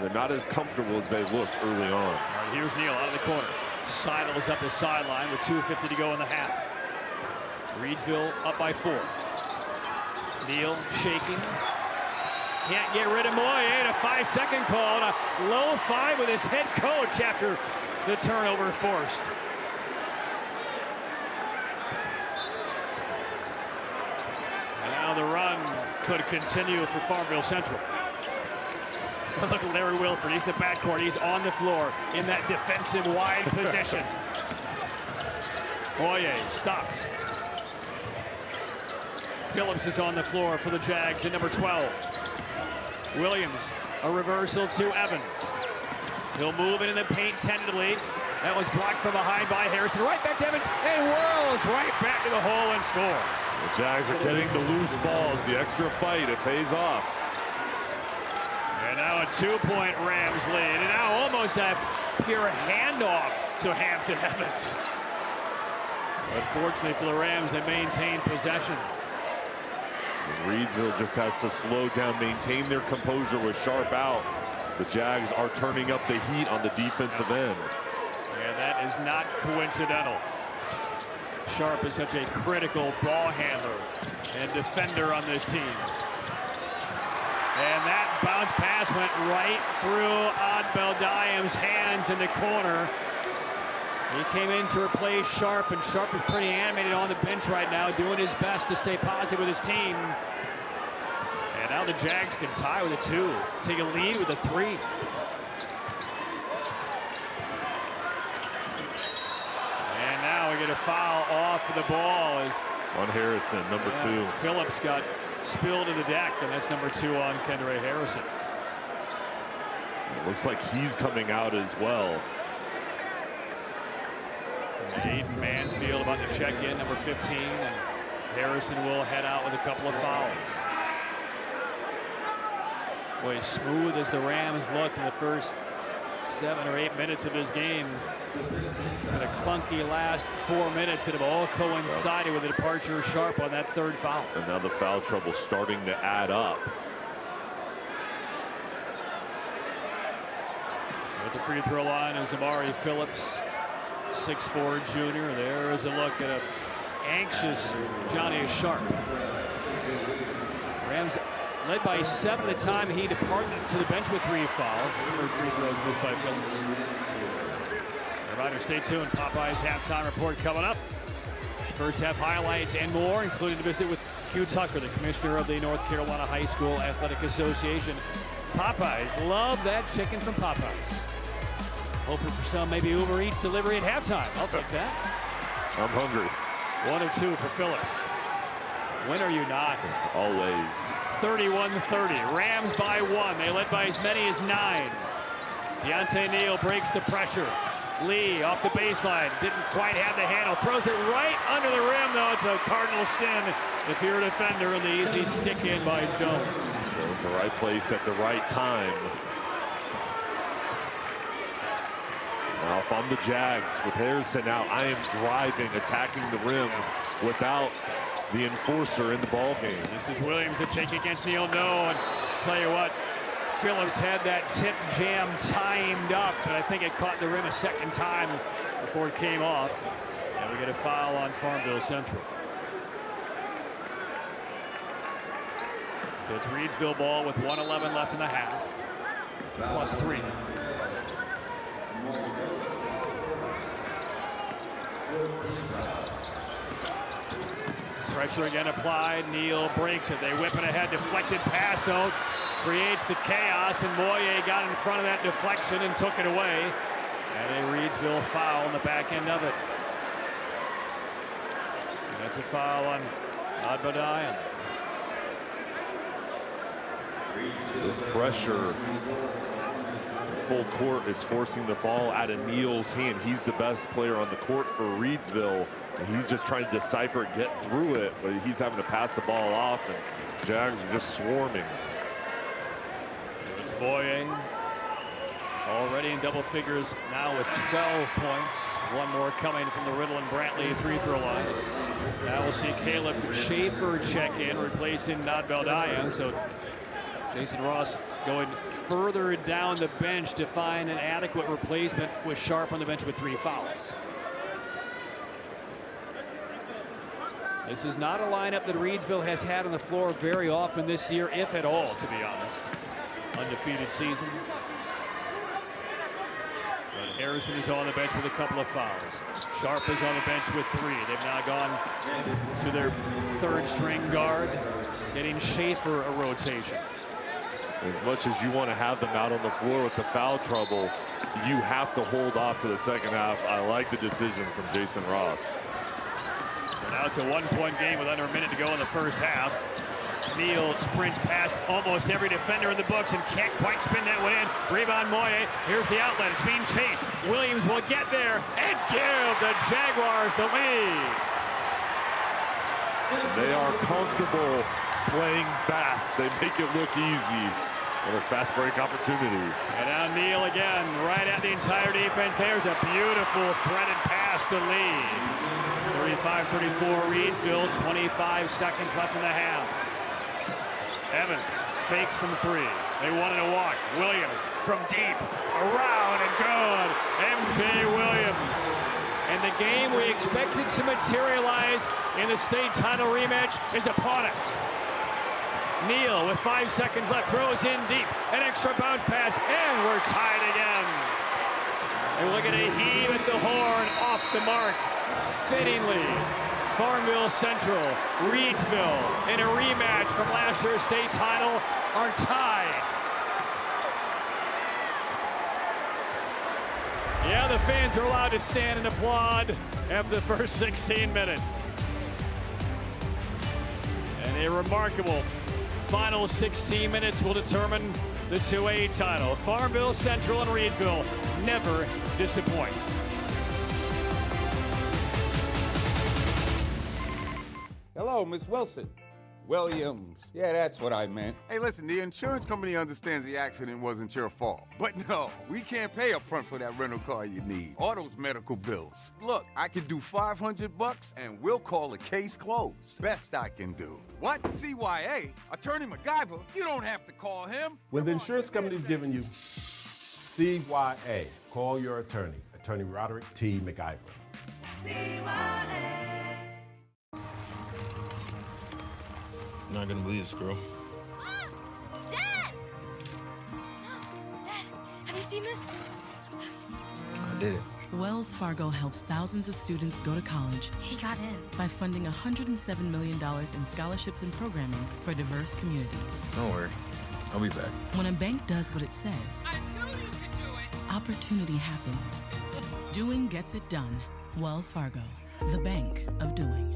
They're not as comfortable as they looked early on. All right, here's Neal out of the corner. Sidles up the sideline with 2:50 to go in the half. Reidsville up by 4. Neal shaking. Can't get rid of Moye. A 5-second call. And a low 5 with his head coach after the turnover forced. And now the run could continue for Farmville Central. Look at Larry Williford. He's in the backcourt. He's on the floor in that defensive wide position. Moye stops. Phillips is on the floor for the Jags at number 12. Williams, a reversal to Evans. He'll move it in the paint tentatively. That was blocked from behind by Harrison. Right back to Evans, and whirls right back to the hole and scores. The Jags are getting the loose balls, the extra fight, it pays off. And now a 2-point Rams lead, and now almost a pure handoff to Hampton Evans. Unfortunately for the Rams, they maintain possession. Reidsville just has to slow down, maintain their composure with Sharp out. The Jags are turning up the heat on the defensive end. And that is not coincidental. Sharp is such a critical ball handler and defender on this team. And that bounce pass went right through Adbeldayem's hands in the corner. He came in to replace Sharp, and Sharp is pretty animated on the bench right now, doing his best to stay positive with his team. And now the Jags can tie with a 2, take a lead with a 3. And now we get a foul off of the ball. As on Harrison, number 2. Phillips got spilled to the deck, and that's number 2 on Kendra Harrison. It looks like he's coming out as well. Aiden Mansfield about to check in, number 15, and Harrison will head out with a couple of fouls. Boy, as smooth as the Rams looked in the first 7 or 8 minutes of this game, it's been a clunky last 4 minutes that have all coincided with the departure of Sharp on that 3rd foul. And now the foul trouble starting to add up. So at the free throw line is Amari Phillips, 6'4" junior. There is a look at an anxious Johnny Sharp. Rams led by 7 at the time he departed to the bench with 3 fouls. The first free throw was missed by Phillips. Reminder, stay tuned. Popeye's halftime report coming up. First half highlights and more, including a visit with Hugh Tucker, the commissioner of the North Carolina High School Athletic Association. Popeyes, love that chicken from Popeyes. Hoping for some maybe Uber Eats delivery at halftime. I'll take that. I'm hungry. 1 or 2 for Phillips. When are you not? Always. 31-30. Rams by 1. They led by as many as 9. Deontay Neal breaks the pressure. Lee off the baseline. Didn't quite have the handle. Throws it right under the rim, though. It's a Cardinal sin if you're a defender, and the easy stick in by Jones. Jones, the right place at the right time. Now, if I'm the Jags with Harrison out, I am driving, attacking the rim without the enforcer in the ball game. This is Williams to take against Neal. No, and tell you what, Phillips had that tip jam timed up, but I think it caught the rim a second time before it came off. And we get a foul on Farmville Central. So it's Reidsville ball with 1:11 left in the half. +3. Pressure again applied. Neal breaks it. They whip it ahead. Deflected pass, though. Creates the chaos, and Moye got in front of that deflection and took it away. And a Reidsville foul on the back end of it. And that's a foul on Adbadian. This pressure full court is forcing the ball out of Neal's hand. He's the best player on the court for Reidsville, and he's just trying to decipher it, get through it, but he's having to pass the ball off, and Jags are just swarming. It's Boye already in double figures now with 12 points. One more coming from the Riddle and Brantley free throw line. Now we'll see Caleb Schaefer check in, replacing Nadbeldaya. So Jason Ross going further down the bench to find an adequate replacement with Sharp on the bench with 3 fouls. This is not a lineup that Reidsville has had on the floor very often this year, if at all, to be honest. Undefeated season. But Harrison is on the bench with a couple of fouls. Sharp is on the bench with 3. They've now gone to their 3rd string guard, getting Schaefer a rotation. As much as you want to have them out on the floor with the foul trouble, you have to hold off to the second half. I like the decision from Jason Ross. So now it's a 1-point game with under a minute to go in the first half. Neal sprints past almost every defender in the books and can't quite spin that one in. Rebound Moye. Here's the outlet. It's being chased. Williams will get there and give the Jaguars the lead. They are comfortable playing fast. They make it look easy. What a fast break opportunity. And now Neal again, right at the entire defense. There's a beautiful threaded pass to Lee. 35-34 Reidsville, 25 seconds left in the half. Evans fakes from 3. They wanted to walk. Williams from deep, around and good. MJ Williams. And the game we expected to materialize in the state title rematch is upon us. Neal with 5 seconds left throws in deep. An extra bounce pass, and we're tied again. And we're going to heave at the horn off the mark. Fittingly, Farmville Central, Reidsville, in a rematch from last year's state title, are tied. Yeah, the fans are allowed to stand and applaud after the first 16 minutes. And a remarkable final 16 minutes will determine the 2A title. Farmville Central and Reidsville never disappoints. Hello, Miss Wilson. Williams. Yeah, that's what I meant. Hey, listen, the insurance company understands the accident wasn't your fault. But no, we can't pay up front for that rental car you need, or those medical bills. Look, I could do $500 and we'll call the case closed. Best I can do. What? CYA? Attorney MacGyver? You don't have to call him. When the insurance company's giving you CYA, call your attorney, Attorney Roderick T. MacGyver. CYA. Not gonna believe this, girl. Dad! Dad, have you seen this? I did it. Wells Fargo helps thousands of students go to college. He got in. By funding $107 million in scholarships and programming for diverse communities. Don't worry. I'll be back. When a bank does what it says, I knew you could do it! opportunity happens. Doing gets it done. Wells Fargo, the bank of doing.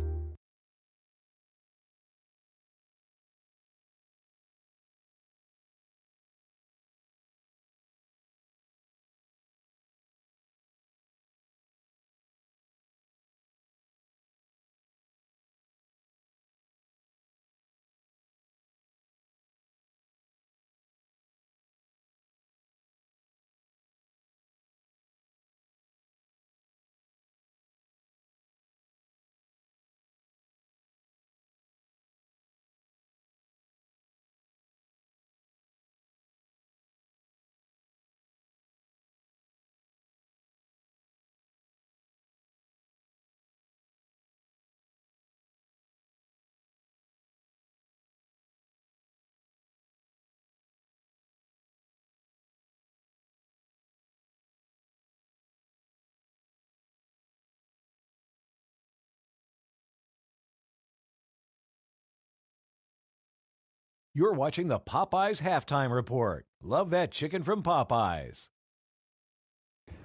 You're watching the Popeyes Halftime Report. Love that chicken from Popeyes.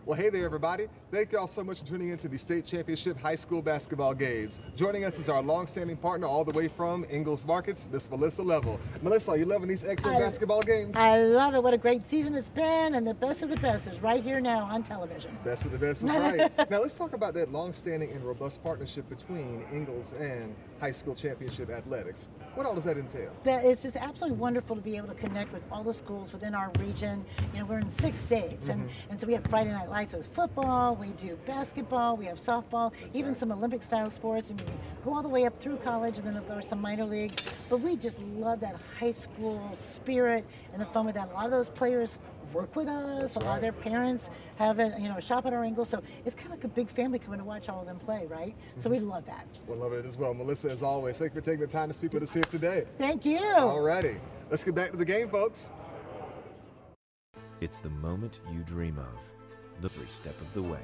Well, hey there, everybody. Thank y'all so much for tuning in to the state championship high school basketball games. Joining us is our longstanding partner all the way from Ingalls Markets, Miss Melissa Level. Melissa, are you loving these excellent basketball games? I love it. What a great season it's been, and the best of the best is right here now on television. Best of the best is right. Now, let's talk about that longstanding and robust partnership between Ingalls and high school championship athletics. What all does that entail? It's just absolutely wonderful to be able to connect with all the schools within our region. You know, we're in 6 states, and so we have Friday Night Lights with football, we do basketball, we have softball, even some Olympic-style sports, and we go all the way up through college, and then of course some minor leagues. But we just love that high school spirit and the fun with that. A lot of those players work with us. A lot of their parents have a shop at our Ingalls, so it's kind of like a big family coming to watch all of them play, right? So we love that. We'll love it as well. Melissa, as always, thank you for taking the time to speak with us here today. Thank you. All righty. Let's get back to the game, folks. It's the moment you dream of, the free step of the way.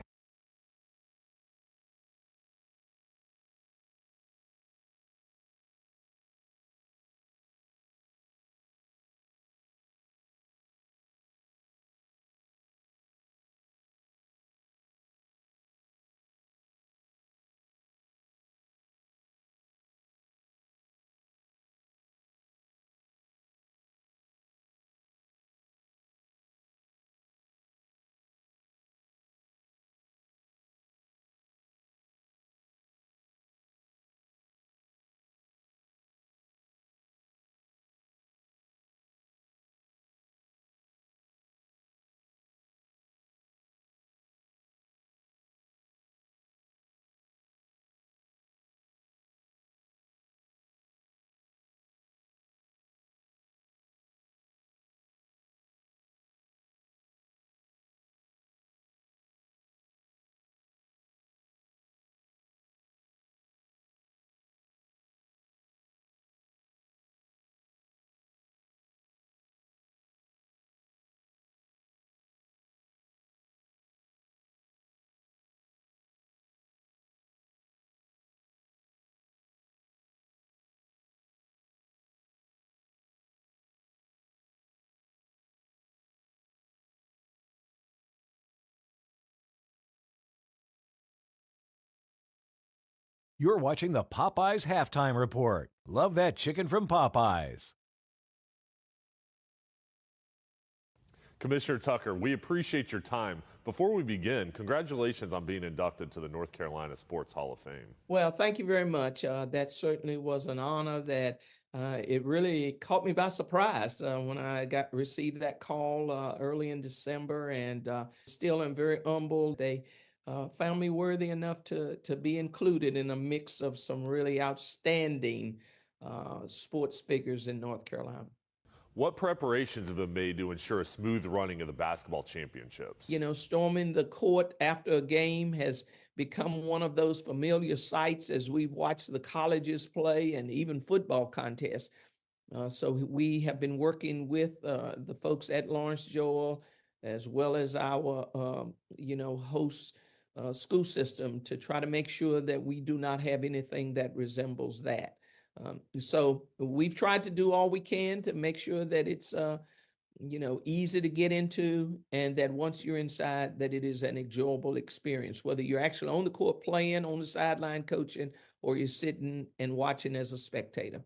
You're watching the Popeyes Halftime Report. Love that chicken from Popeyes. Commissioner Tucker, we appreciate your time. Before we begin, congratulations on being inducted to the North Carolina Sports Hall of Fame. Well, thank you very much. That certainly was an honor that it really caught me by surprise when I received that call early in December, and still am very humbled. They found me worthy enough to be included in a mix of some really outstanding sports figures in North Carolina. What preparations have been made to ensure a smooth running of the basketball championships? You know, storming the court after a game has become one of those familiar sights as we've watched the colleges play and even football contests. So we have been working with the folks at Lawrence Joel, as well as our, host school system, to try to make sure that we do not have anything that resembles that. So we've tried to do all we can to make sure that it's easy to get into, and that once you're inside, that it is an enjoyable experience, whether you're actually on the court playing, on the sideline coaching, or you're sitting and watching as a spectator.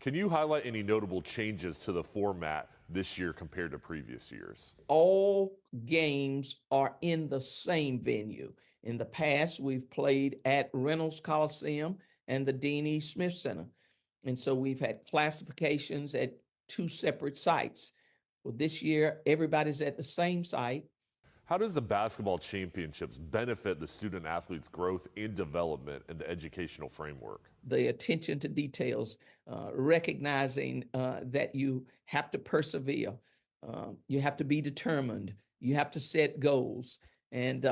Can you highlight any notable changes to the format this year compared to previous years? All games are in the same venue. In the past, we've played at Reynolds Coliseum and the Dean E. Smith Center. And so we've had classifications at 2 separate sites. Well, this year, everybody's at the same site. How does the basketball championships benefit the student athletes' growth and development in the educational framework? The attention to details, recognizing that you have to persevere, you have to be determined, you have to set goals. And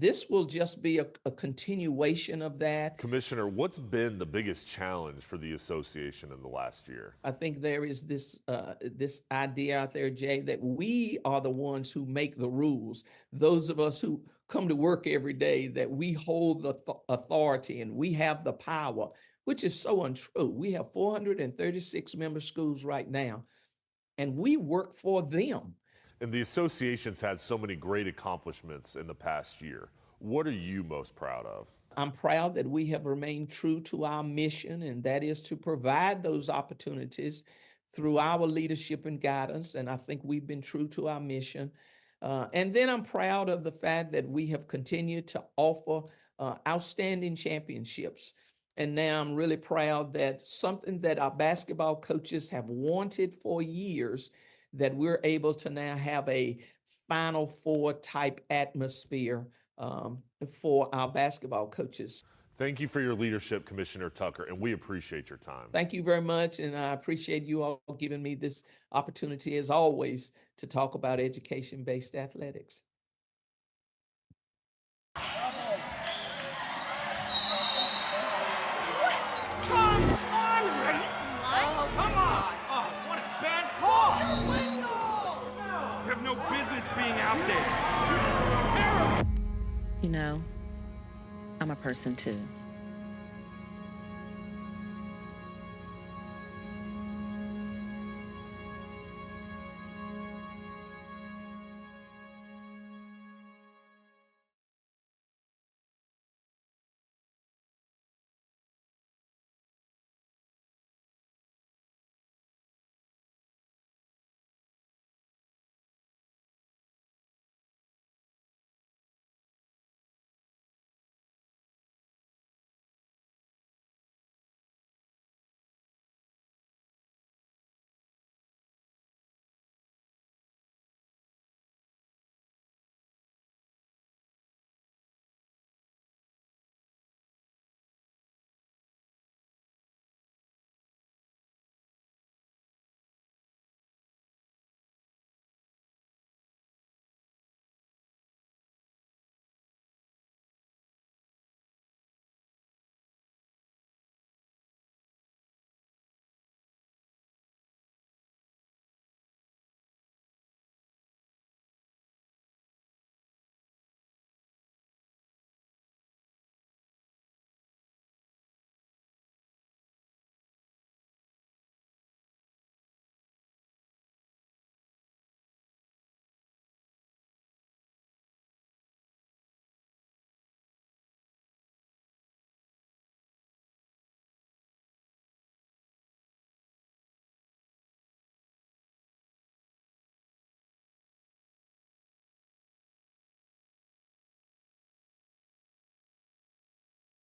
this will just be a continuation of that. Commissioner, what's been the biggest challenge for the association in the last year? I think there is this idea out there, Jay, that we are the ones who make the rules. Those of us who come to work every day, that we hold the authority and we have the power, which is so untrue. We have 436 member schools right now, and we work for them. And the association's had so many great accomplishments in the past year. What are you most proud of? I'm proud that we have remained true to our mission, and that is to provide those opportunities through our leadership and guidance. And I think we've been true to our mission. And then I'm proud of the fact that we have continued to offer outstanding championships. And now I'm really proud that something that our basketball coaches have wanted for years, that we're able to now have a Final Four type atmosphere for our basketball coaches. Thank you for your leadership, Commissioner Tucker, and we appreciate your time. Thank you very much, and I appreciate you all giving me this opportunity, as always, to talk about education-based athletics. No business being out there. Terrible. You know, I'm a person too.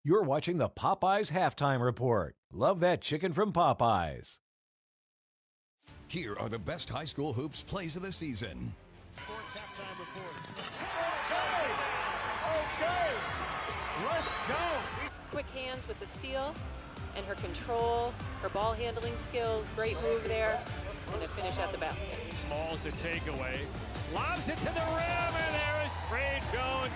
You're watching the Popeyes Halftime Report. Love that chicken from Popeyes. Here are the best high school hoops plays of the season. Sports Halftime Report. Okay, let's go. Quick hands with the steal and her control, her ball handling skills, great move there, and a finish at the basket. Smalls the takeaway, lobs it to the rim, and there is Trey Jones.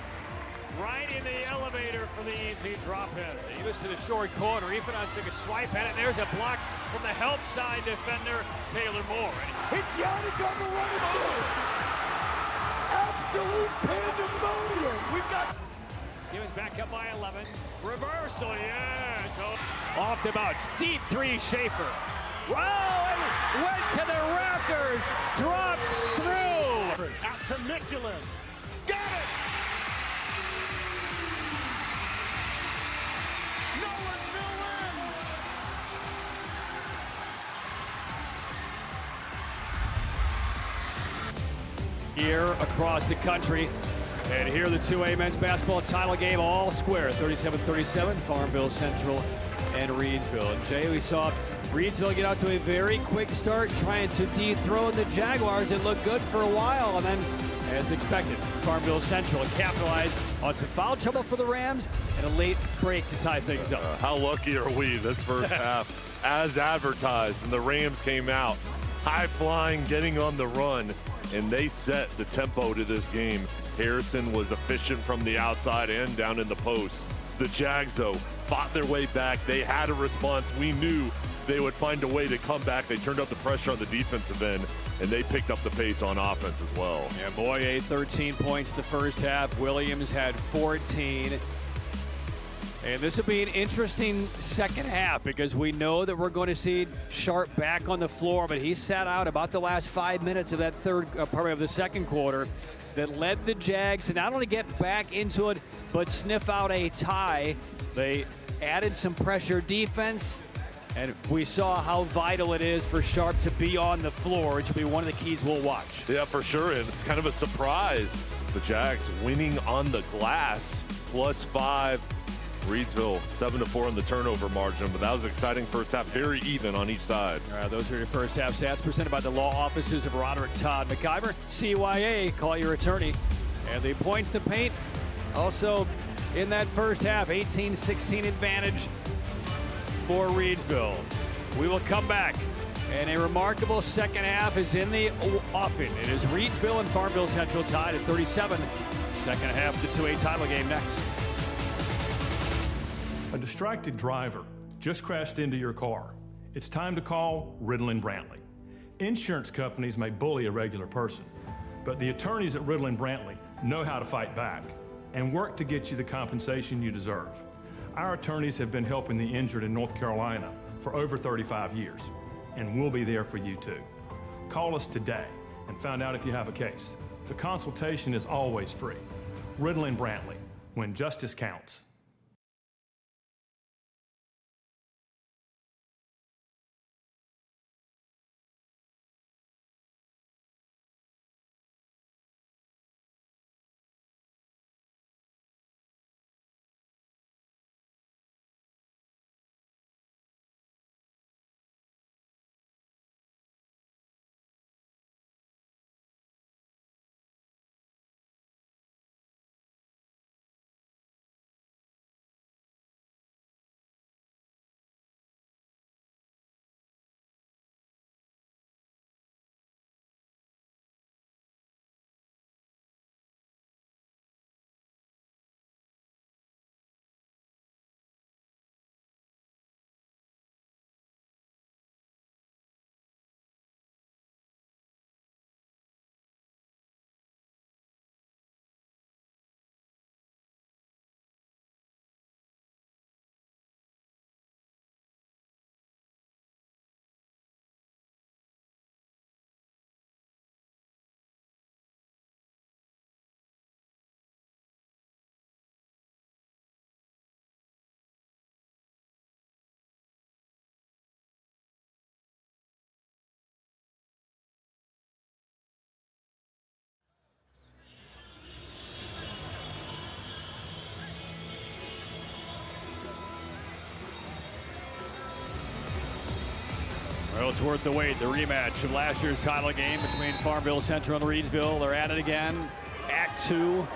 Right in the elevator for the easy drop in. Davis to the short corner. Ifeanyi took a swipe at it. There's a block from the help side defender, Taylor Moore. It's Yannick on the run. Absolute pandemonium. We've got. Givens back up by 11. Reversal, yes. Off the bounce. Deep three, Schaefer. Oh, and went to the rafters, dropped through. Out to Michelin. Got it! Nolensville wins! Here across the country. And here the 2A men's basketball title game all square, 37-37, Farmville Central and Reidsville. And Jay, we saw Reidsville get out to a very quick start trying to dethrone the Jaguars. It looked good for a while, and then, as expected, Farmville Central capitalized on some foul trouble for the Rams and a late break to tie things up. How lucky are we this first half, as advertised, and the Rams came out high-flying, getting on the run, and they set the tempo to this game. Harrison was efficient from the outside and down in the post. The Jags, though, fought their way back. They had a response. We knew they would find a way to come back. They turned up the pressure on the defensive end, and they picked up the pace on offense as well. Yeah, Boye 13 points the first half. Williams had 14. And this will be an interesting second half because we know that we're going to see Sharp back on the floor, but he sat out about the last 5 minutes of that of the second quarter that led the Jags to not only get back into it, but sniff out a tie. They added some pressure defense, and we saw how vital it is for Sharp to be on the floor, which will be one of the keys we'll watch. Yeah, for sure, and it's kind of a surprise. The Jags winning on the glass, +5. Reidsville 7-4 on the turnover margin, but that was an exciting first half, very even on each side. All right, those are your first half stats presented by the law offices of Roderick Todd McIver. CYA, call your attorney. And the points to paint also in that first half, 18-16 advantage for Reidsville. We will come back, and a remarkable second half is in the offing. It is Reidsville and Farmville Central tied at 37. Second half of the 2A title game next. A distracted driver just crashed into your car. It's time to call Riddle & Brantley. Insurance companies may bully a regular person, but the attorneys at Riddle & Brantley know how to fight back and work to get you the compensation you deserve. Our attorneys have been helping the injured in North Carolina for over 35 years, and we'll be there for you too. Call us today and find out if you have a case. The consultation is always free. Riddle & Brantley, when justice counts. Well, it's worth the wait. The rematch of last year's title game between Farmville Central and Reidsville. They're at it again. Act 2.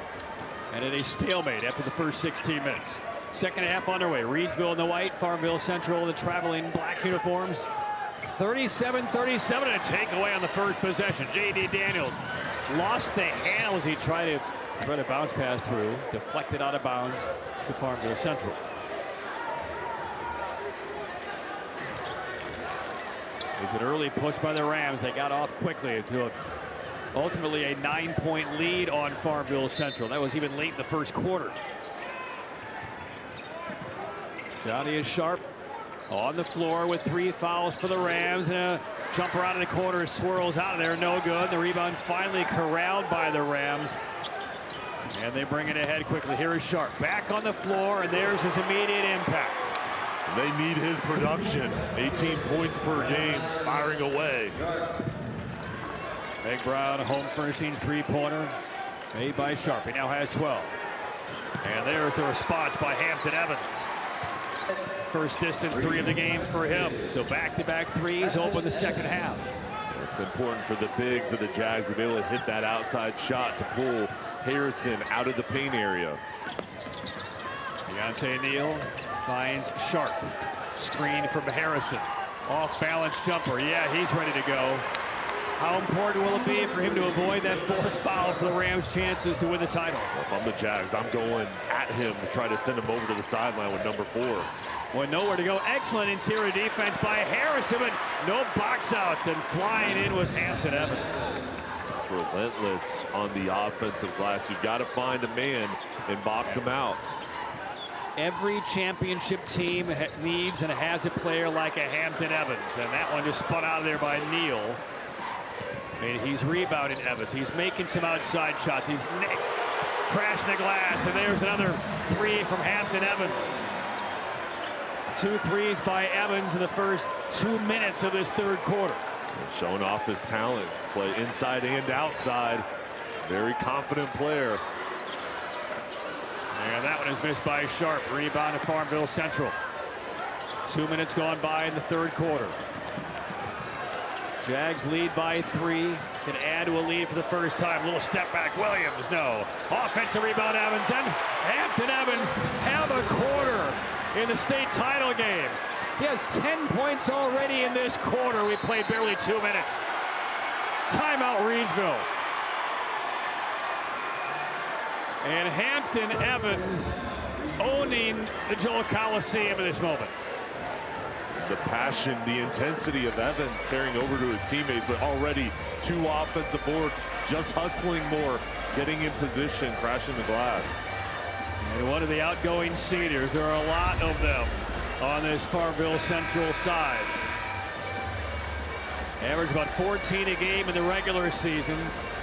And at a stalemate after the first 16 minutes. Second half underway. Reidsville in the white. Farmville Central in the traveling black uniforms. 37-37 and a takeaway on the first possession. J.D. Daniels lost the handle as he tried to bounce pass through. Deflected out of bounds to Farmville Central. It was an early push by the Rams. They got off quickly to ultimately a 9-point lead on Farmville Central. That was even late in the first quarter. Johnny is Sharp On the floor with 3 fouls for the Rams, and a jumper out of the corner swirls out of there, no good. The rebound finally corralled by the Rams, and they bring it ahead quickly. Here is Sharp back on the floor, and there's his immediate impact. They need his production. 18 points per game, firing away. Meg Brown, home furnishings 3-pointer made by Sharp. He now has 12. And there's the response by Hampton Evans. First distance 3 of the game for him. So back-to-back threes open the second half. It's important for the bigs of the Jags to be able to hit that outside shot to pull Harrison out of the paint area. Deontay Neal finds Sharp. Screen from Harrison. Off-balance jumper. Yeah, he's ready to go. How important will it be for him to avoid that 4th foul for the Rams' chances to win the title? Well, if I'm the Jags, I'm going at him to try to send him over to the sideline with number 4. Well, nowhere to go. Excellent interior defense by Harrison, but no box out, and flying in was Hampton Evans. It's relentless on the offensive glass. You've got to find a man and box him out. Every championship team needs and has a player like a Hampton Evans, and that one just spun out of there by Neal. And he's rebounding Evans. He's making some outside shots. He's crashing the glass, and there's another 3 from Hampton Evans. 2 threes by Evans in the first 2 minutes of this 3rd quarter. Showing off his talent, play inside and outside. Very confident player. And that one is missed by Sharp. Rebound to Farmville Central. 2 minutes gone by in the 3rd quarter. Jags lead by 3. Can add to a lead for the first time. Little step back. Williams, no. Offensive rebound, Evans. And Hampton Evans have a quarter in the state title game. He has 10 points already in this quarter. We played barely 2 minutes. Timeout, Reidsville. And Hampton Evans owning the Joel Coliseum at this moment. The passion, the intensity of Evans carrying over to his teammates, but already 2 offensive boards, just hustling more, getting in position, crashing the glass. And one of the outgoing seniors, there are a lot of them on this Farmville Central side. Averaged about 14 a game in the regular season.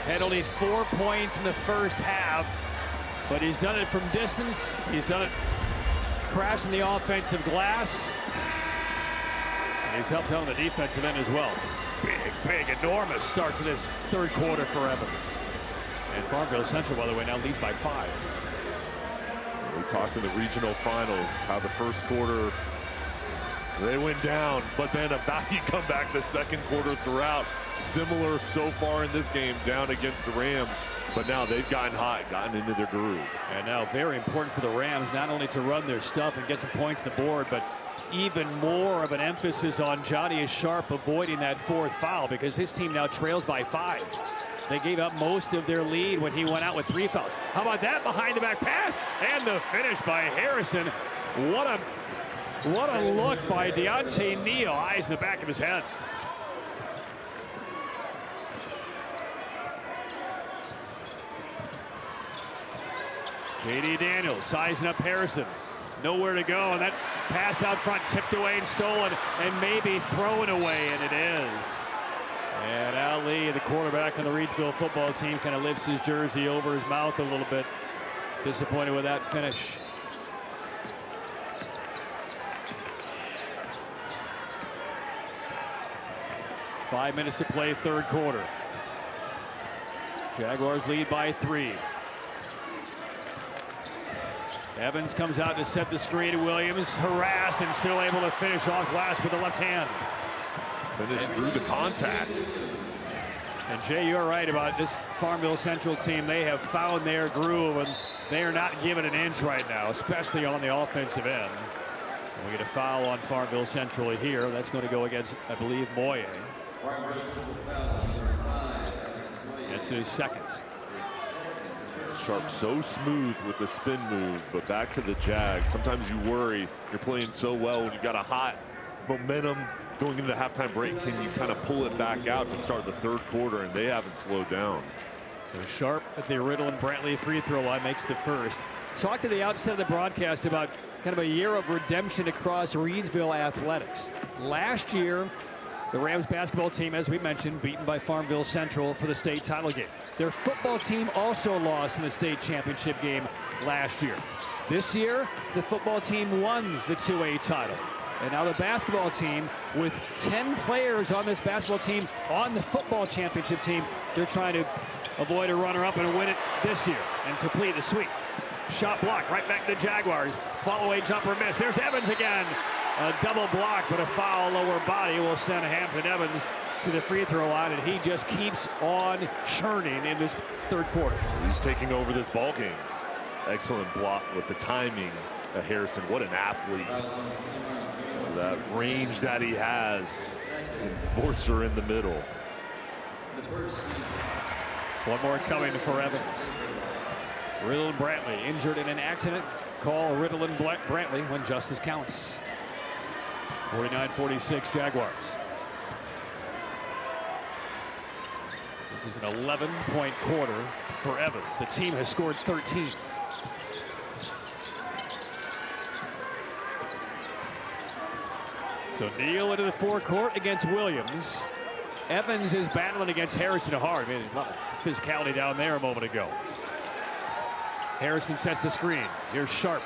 Had only 4 points in the first half, but he's done it from distance. He's done it crashing the offensive glass. And he's helped out on the defensive end as well. Big, enormous start to this 3rd quarter for Evans. And Farmville Central, by the way, now leads by 5. We talked in the regional finals how the 1st quarter they went down, but then a value comeback the 2nd quarter throughout. Similar so far in this game, down against the Rams, but now they've gotten hot, gotten into their groove. And now very important for the Rams, not only to run their stuff and get some points on the board, but even more of an emphasis on Johnny Sharp avoiding that 4th foul, because his team now trails by 5. They gave up most of their lead when he went out with 3 fouls. How about that behind the back pass? And the finish by Harrison. What a look by Deontay Neal. Eyes in the back of his head. J.D. Daniels sizing up Harrison. Nowhere to go, and that pass out front tipped away and stolen, and maybe thrown away, and it is. And Ali, the quarterback on the Reidsville football team, kind of lifts his jersey over his mouth a little bit. Disappointed with that finish. Five minutes to play, 3rd quarter. Jaguars lead by 3. Evans comes out to set the screen to Williams, harassed and still able to finish off glass with the left hand. Finished through the contact. And Jay, you're right about this Farmville Central team. They have found their groove, and they are not giving an inch right now, especially on the offensive end. And we get a foul on Farmville Central here. That's going to go against, I believe, Moye. That's his 2nd. Sharp so smooth with the spin move, but back to the Jags. Sometimes you worry you're playing so well when you've got a hot momentum going into the halftime break. Can you kind of pull it back out to start the 3rd quarter? And they haven't slowed down. So Sharp at the Riddle and Brantley free throw line makes the first. Talked to the outset of the broadcast about kind of a year of redemption across Reidsville athletics. Last year, the Rams basketball team, as we mentioned, beaten by Farmville Central for the state title game. Their football team also lost in the state championship game last year. This year, the football team won the 2A title. And now the basketball team, with 10 players on this basketball team on the football championship team, they're trying to avoid a runner-up and win it this year and complete the sweep. Shot block right back to the Jaguars. Follow-away jumper miss. There's Evans again. A double block, but a foul lower body will send Hampton Evans to the free throw line, and he just keeps on churning in this third quarter. He's taking over this ball game. Excellent block with the timing of Harrison. What an athlete. That range that he has. Enforcer in the middle. One more coming for Evans. Riddle Brantley injured in an accident. Call Riddle and Brantley when justice counts. 49-46 Jaguars. This is an 11-point quarter for Evans. The team has scored 13. So Neal into the forecourt against Williams. Evans is battling against Harrison hard. I mean, a lot of physicality down there a moment ago. Harrison sets the screen. Here's Sharp.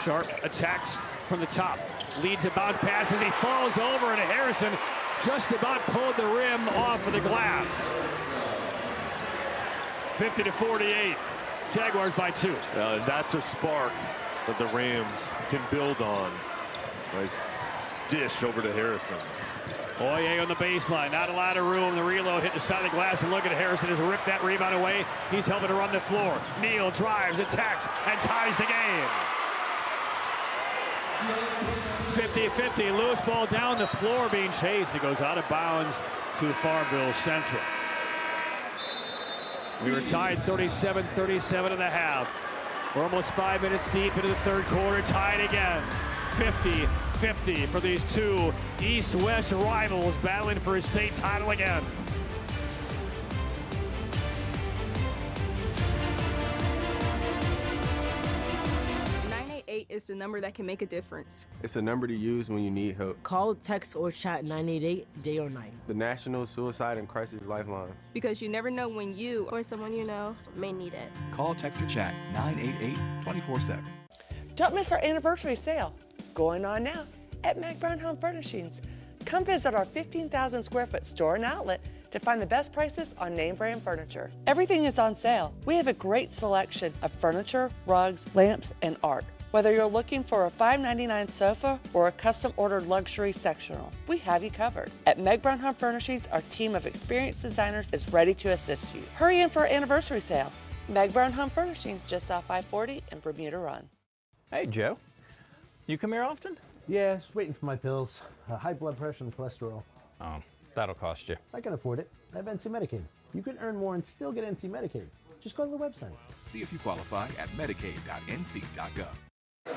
Sharp attacks from the top. Leads a bounce pass as he falls over, and Harrison just about pulled the rim off of the glass. 50-48. Jaguars by 2. That's a spark that the Rams can build on. Nice dish over to Harrison. Oye on the baseline, not a lot of room. The reload hit the side of the glass, and look at Harrison has ripped that rebound away. He's helping to run the floor. Neal drives, attacks, and ties the game. 50-50, loose ball down the floor being chased. It goes out of bounds to Farmville Central. We were tied 37-37 and a half. We're almost 5 minutes deep into the third quarter, tied again. 50-50 for these two East-West rivals battling for a state title again. Is the number that can make a difference. It's a number to use when you need help. Call, text, or chat 988 day or night. The National Suicide and Crisis Lifeline. Because you never know when you or someone you know may need it. Call, text, or chat 988-24/7. Don't miss our anniversary sale going on now at Mac Brown Home Furnishings. Come visit our 15,000 square foot store and outlet to find the best prices on name brand furniture. Everything is on sale. We have a great selection of furniture, rugs, lamps, and art. Whether you're looking for a $5.99 sofa or a custom ordered luxury sectional, we have you covered. At Meg Brown Home Furnishings, our team of experienced designers is ready to assist you. Hurry in for our anniversary sale. Meg Brown Home Furnishings, just off I-40 and Bermuda Run. Hey, Joe. You come here often? Yeah, just waiting for my pills. High blood pressure and cholesterol. Oh, that'll cost you. I can afford it. I have NC Medicaid. You can earn more and still get NC Medicaid. Just go to the website. See if you qualify at medicaid.nc.gov. All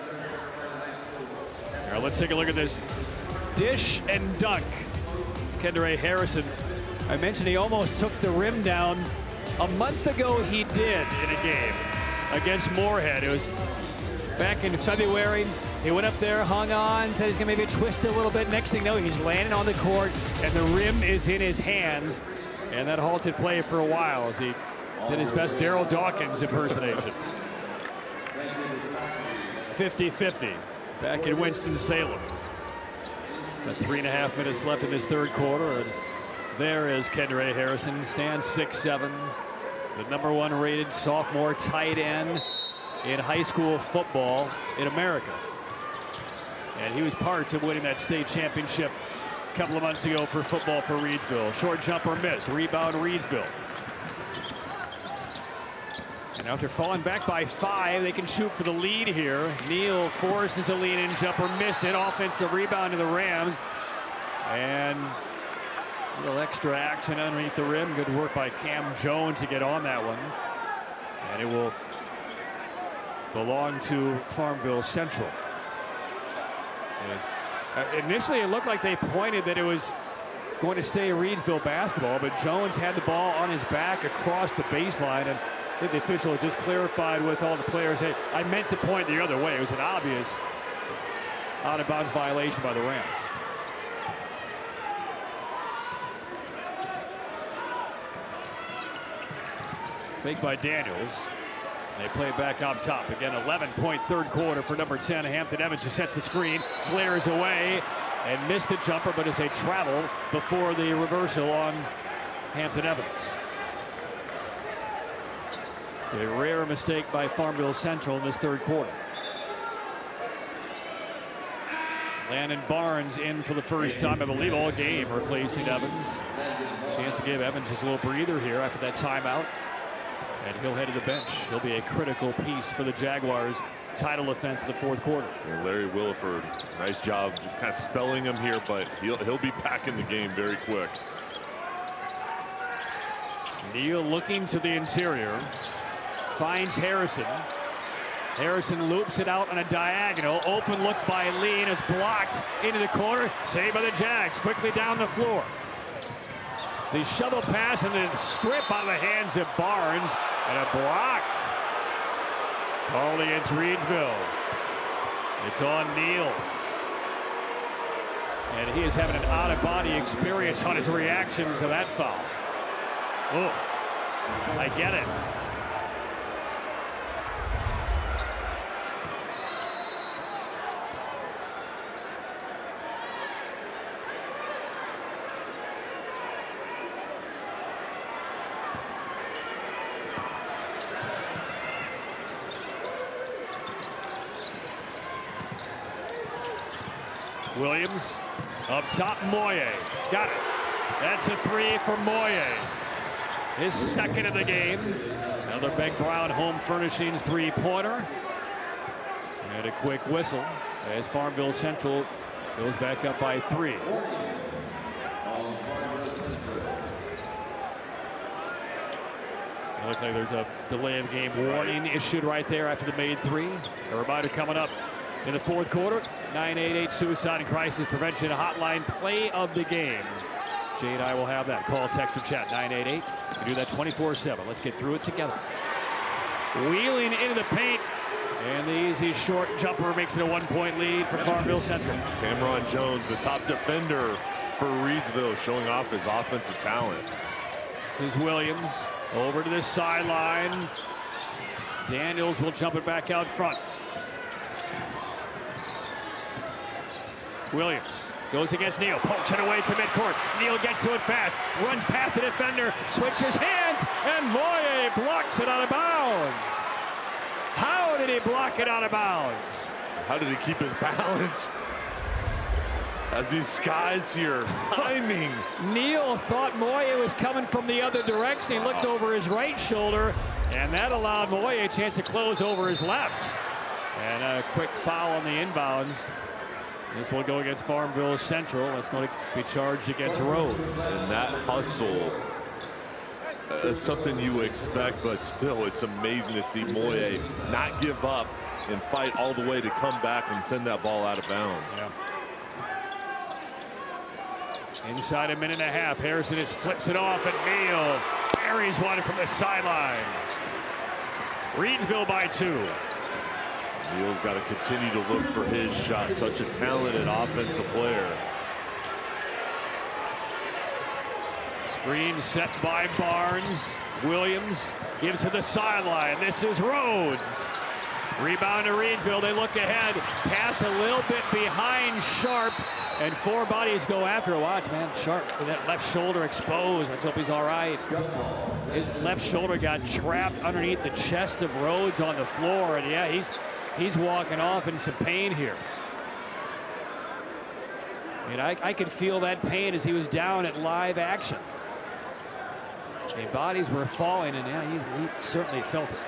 right, let's take a look at this dish and dunk. It's Kendra Harrison. I mentioned he almost took the rim down. A month ago he did in a game against Moorhead. It was back in February. He went up there, hung on, said he's gonna maybe twist a little bit. Next thing you know, he's landing on the court and the rim is in his hands. And that halted play for a while as he did his best Daryl Dawkins impersonation. 50-50 back in Winston-Salem. About 3.5 minutes left in this third quarter, and there is Kendra Harrison, stands 6'7", the #1 rated sophomore tight end in high school football in America. And he was part of winning that state championship a couple of months ago for football for Reidsville. Short jumper missed, rebound Reidsville. And after falling back by 5, they can shoot for the lead here. Neal forces a lead-in jumper, missed it. Offensive rebound to the Rams. And a little extra action underneath the rim. Good work by Cam Jones to get on that one. And it will belong to Farmville Central. Initially, it looked like they pointed that it was going to stay Reidsville basketball, but Jones had the ball on his back across the baseline, and think the official just clarified with all the players, hey, I meant to point the other way. It was an obvious out-of-bounds violation by the Rams. Fake by Daniels. They play it back up top. Again, 11-point third quarter for number 10, Hampton Evans, who sets the screen, flares away, and missed the jumper, but is a travel before the reversal on Hampton Evans. It's a rare mistake by Farmville Central in this third quarter. Landon Barnes in for the first time, I believe, all game, replacing Evans. Chance to give Evans just a little breather here after that timeout. And he'll head to the bench. He'll be a critical piece for the Jaguars' title offense in the fourth quarter. And Larry Williford, nice job just kind of spelling him here, but he'll be back in the game very quick. Neal looking to the interior. Finds Harrison. Harrison loops it out on a diagonal. Open look by Lee, and is blocked into the corner. Saved by the Jags. Quickly down the floor. The shovel pass and then strip out of the hands of Barnes, and a block. Called against Reidsville. It's on Neal. And he is having an out-of-body experience on his reactions to that foul. Oh, I get it. Williams up top, Moye. Got it. That's a three for Moye. His second of the game. Another Beck Brown Home Furnishings three-pointer. And a quick whistle as Farmville Central goes back up by 3. It looks like there's a delay of game warning issued right there after the made 3. A reminder coming up in the fourth quarter, 988 Suicide and Crisis Prevention Hotline play of the game. Jay and I will have that. Call, text, or chat, 988. You can do that 24/7. Let's get through it together. Wheeling into the paint, and the easy short jumper makes it a 1-point lead for Farmville Central. Cameron Jones, the top defender for Reidsville, showing off his offensive talent. This is Williams over to the sideline. Daniels will jump it back out front. Williams goes against Neal, pokes it away to midcourt. Neal gets to it fast, runs past the defender, switches hands, and Moye blocks it out of bounds. How did he block it out of bounds? How did he keep his balance as he skies here? Timing. Neal thought Moye was coming from the other direction. He looked over his right shoulder, and that allowed Moye a chance to close over his left. And a quick foul on the inbounds. This will go against Farmville Central. It's going to be charged against Rhodes. And that hustle, it's something you expect, but still, it's amazing to see Moye not give up and fight all the way to come back and send that ball out of bounds. Yeah. Inside a minute and a half, Harrison just flips it off, and Neal buries one from the sideline. Reidsville by 2. Neal's got to continue to look for his shot. Such a talented offensive player. Screen set by Barnes. Williams gives to the sideline. This is Rhodes. Rebound to Reidsville. They look ahead. Pass a little bit behind Sharp. And 4 bodies go after it. Watch, man. Sharp with that left shoulder exposed. Let's hope he's all right. His left shoulder got trapped underneath the chest of Rhodes on the floor. And yeah, he's walking off in some pain here. I mean, I could feel that pain as he was down at live action. And bodies were falling, and yeah, he certainly felt it.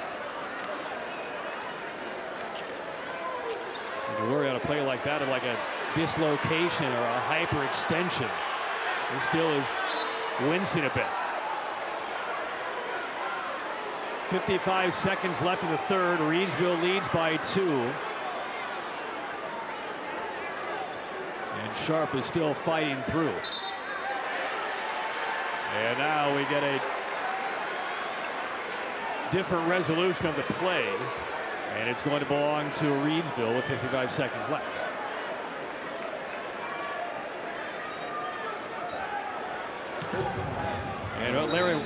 And to worry on a play like that of like a dislocation or a hyperextension, he still is wincing a bit. 55 seconds left in the third. Reidsville leads by 2. And Sharp is still fighting through. And now we get a different resolution of the play. And it's going to belong to Reidsville with 55 seconds left. And Larry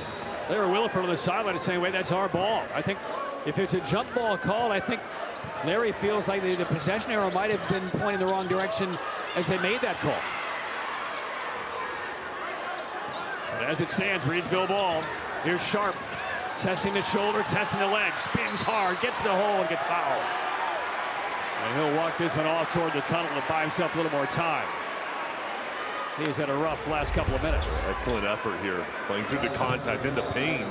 Williford on the sideline is saying, wait, that's our ball. I think if it's a jump ball called, I think Larry feels like the possession arrow might have been pointing the wrong direction as they made that call. But as it stands, Reidsville ball. Here's Sharp, testing the shoulder, testing the leg, spins hard, gets the hole, and gets fouled. And he'll walk this one off toward the tunnel to buy himself a little more time. He's had a rough last couple of minutes. Excellent effort here, playing through the contact in the pain.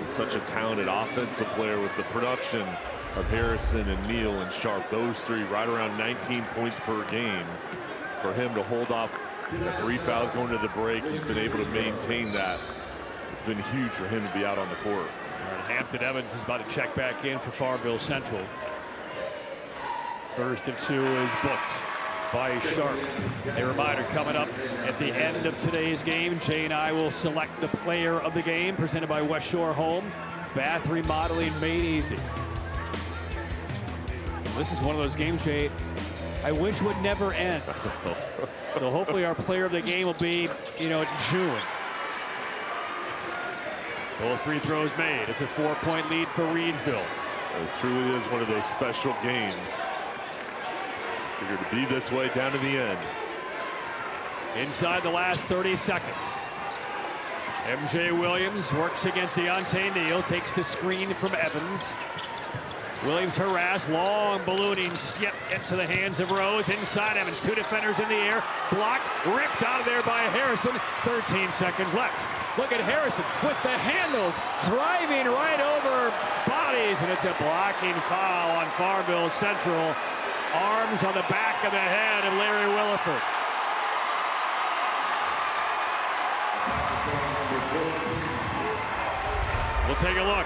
Such a talented offensive player with the production of Harrison and Neal and Sharp. Those three right around 19 points per game. For him to hold off 3 fouls going to the break, he's been able to maintain that. It's been huge for him to be out on the court. All right, Hampton Evans is about to check back in for Farmville Central. First and 2 is booked by Sharp. A reminder coming up at the end of today's game, Jay and I will select the player of the game, presented by West Shore Home. Bath remodeling made easy. This is one of those games, Jay, I wish would never end. So hopefully our player of the game will be, in June. Both free throws made. It's a 4-point lead for Reidsville. It truly is one of those special games. Figured to be this way down to the end. Inside the last 30 seconds. MJ Williams works against Deontay Neal, takes the screen from Evans. Williams harassed, long ballooning skip into the hands of Rose. Inside Evans, 2 defenders in the air, blocked, ripped out of there by Harrison. 13 seconds left. Look at Harrison with the handles, driving right over bodies, and it's a blocking foul on Farmville Central. Arms on the back of the head of Larry Williford. We'll take a look.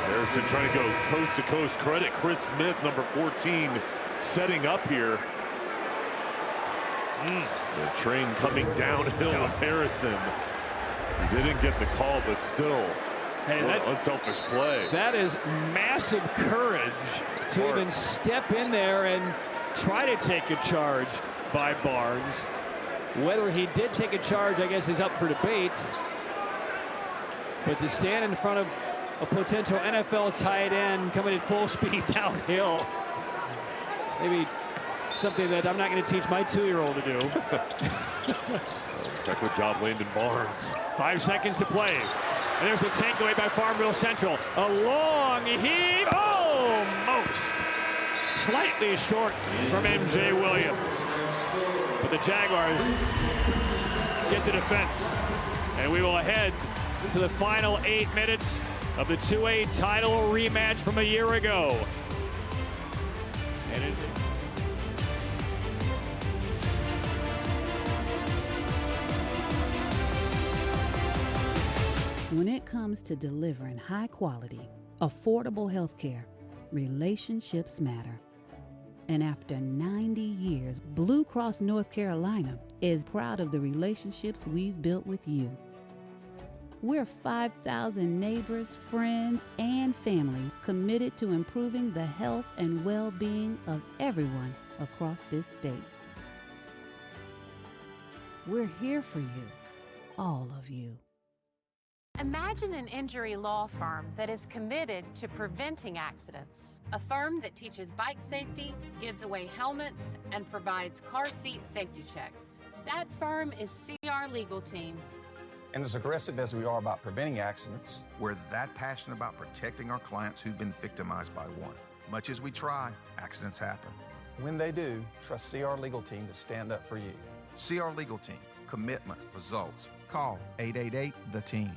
Harrison trying to go coast to coast. Credit Chris Smith, number 14, setting up here. The train coming downhill with Harrison. He didn't get the call, but still, that's unselfish play. That is massive courage to even step in there and try to take a charge by Barnes. Whether he did take a charge, I guess, is up for debate. But to stand in front of a potential NFL tight end coming at full speed downhill, maybe something that I'm not going to teach my 2-year-old to do. Good job, Landon Barnes. 5 seconds to play. And there's a takeaway by Farmville Central. A long heave, almost slightly short from MJ Williams. But the Jaguars get the defense. And we will head to the final 8 minutes of the 2A title rematch from a year ago. And is it? When it comes to delivering high quality, affordable health care, relationships matter. And after 90 years, Blue Cross North Carolina is proud of the relationships we've built with you. We're 5,000 neighbors, friends, and family committed to improving the health and well-being of everyone across this state. We're here for you, all of you. Imagine an injury law firm that is committed to preventing accidents. A firm that teaches bike safety, gives away helmets, and provides car seat safety checks. That firm is CR Legal Team. And as aggressive as we are about preventing accidents, we're that passionate about protecting our clients who've been victimized by one. Much as we try, accidents happen. When they do, trust CR Legal Team to stand up for you. CR Legal Team. Commitment. Results. Call 888-THE-TEAM.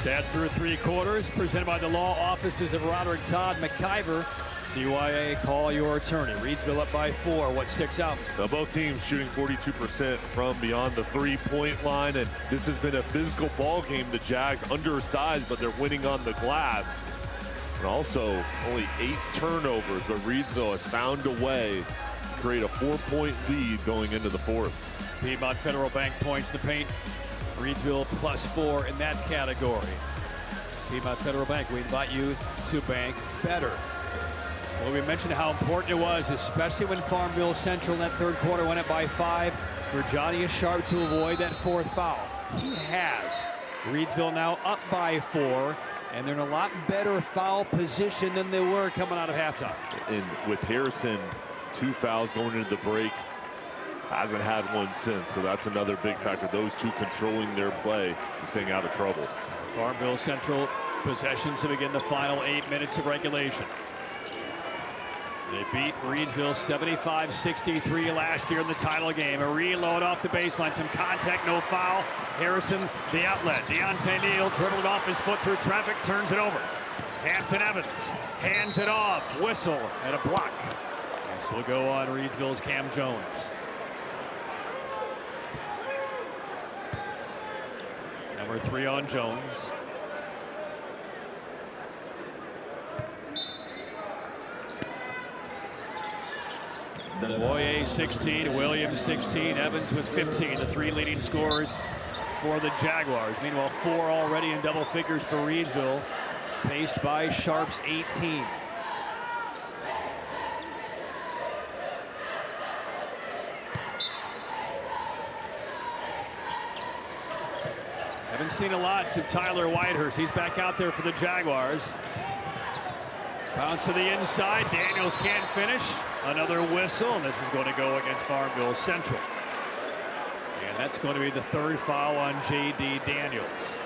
Stats through 3 quarters, presented by the law offices of Roderick Todd McIver. CYA, call your attorney. Reidsville up by 4. What sticks out? Now both teams shooting 42% from beyond the 3-point line, and this has been a physical ball game. The Jags undersized, but they're winning on the glass. And also only 8 turnovers, but Reidsville has found a way to create a 4-point lead going into the 4th. Piedmont Federal Bank points in the paint. Reidsville +4 in that category. Piedmont Federal Bank, we invite you to bank better. Well, we mentioned how important it was, especially when Farmville Central in that 3rd quarter went up by 5, for Johnny Sharp to avoid that 4th foul. He has. Reidsville now up by 4, and they're in a lot better foul position than they were coming out of halftime. And with Harrison, 2 fouls going into the break, hasn't had one since, so that's another big factor. Those 2 controlling their play and staying out of trouble. Farmville Central possession to begin the final 8 minutes of regulation. They beat Reidsville 75-63 last year in the title game. A reload off the baseline, some contact, no foul. Harrison, the outlet. Deontay Neal dribbled off his foot through traffic, turns it over. Hampton Evans hands it off. Whistle and a block. This will go on Reidsville's Cam Jones. Number 3 on Jones. Boye 16, Williams 16, Evans with 15, the 3 leading scorers for the Jaguars. Meanwhile, 4 already in double figures for Reidsville, paced by Sharp's 18. Haven't seen a lot to Tyler Whitehurst. He's back out there for the Jaguars. Bounce to the inside. Daniels can't finish. Another whistle, and this is going to go against Farmville Central. And that's going to be the 3rd foul on J.D. Daniels.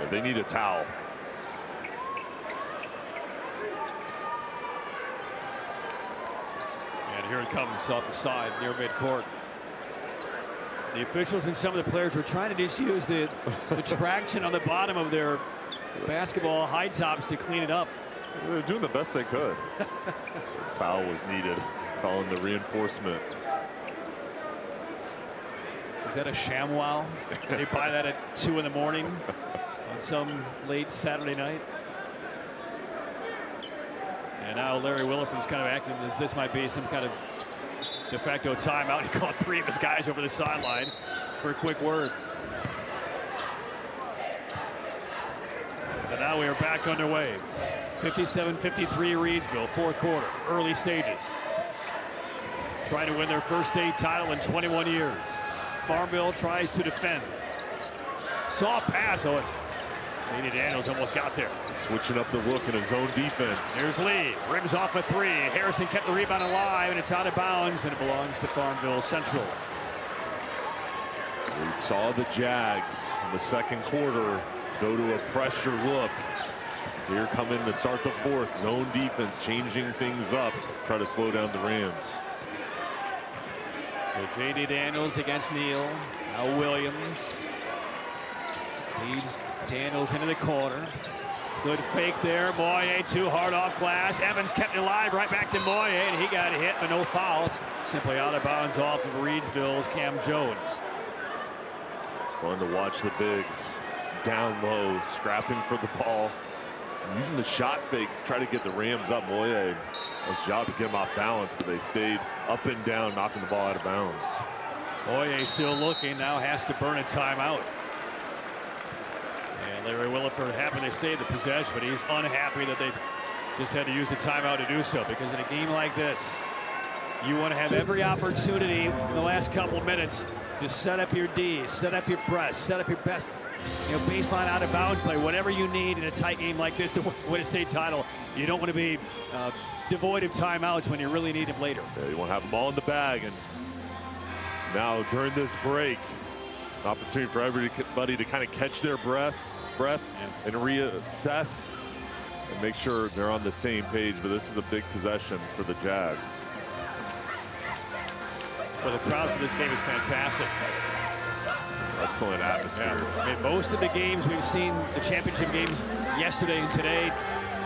They need a towel. And here it comes off the side near midcourt. The officials and some of the players were trying to just use the traction on the bottom of their basketball high tops to clean it up. They were doing the best they could. The towel was needed, calling the reinforcement. Is that a ShamWow? They buy that at 2 in the morning on some late Saturday night. And now Larry Williford's kind of acting as this might be some kind of de facto timeout. He called 3 of his guys over the sideline for a quick word. So now we are back underway. 57-53 Reidsville, 4th quarter, early stages. Trying to win their first state title in 21 years. Farmville tries to defend. Soft pass. Oh, J.D. Daniels almost got there. Switching up the look in a zone defense. Here's Lee. Rims off a 3. Harrison kept the rebound alive, and it's out of bounds, and it belongs to Farmville Central. We saw the Jags in the 2nd quarter go to a pressure look. Here coming to start the 4th. Zone defense changing things up. Try to slow down the Rams. So J.D. Daniels against Neal. Now Williams. Leads Daniels into the corner. Good fake there. Boye too hard off glass. Evans kept it alive. Right back to Boye, and he got hit, but no fouls. Simply out of bounds off of Reidsville's Cam Jones. It's fun to watch the bigs down low, scrapping for the ball, using the shot fakes to try to get the Rams up. Boye, nice job to get them off balance, but they stayed up and down, knocking the ball out of bounds. Boye still looking, now has to burn a timeout. And Larry Williford happy to save the possession, but he's unhappy that they just had to use the timeout to do so, because in a game like this, you want to have every opportunity in the last couple of minutes to set up your D, set up your press, set up your best baseline out of bounds play, whatever you need in a tight game like this to win a state title. You don't want to be devoid of timeouts when you really need them later. Yeah, you want to have them all in the bag. And now during this break, an opportunity for everybody to kind of catch their breaths, breath and reassess and make sure they're on the same page. But this is a big possession for the Jags. Well, the crowd for this game is fantastic. Excellent atmosphere. Yeah. I mean, most of the games we've seen, the championship games yesterday and today,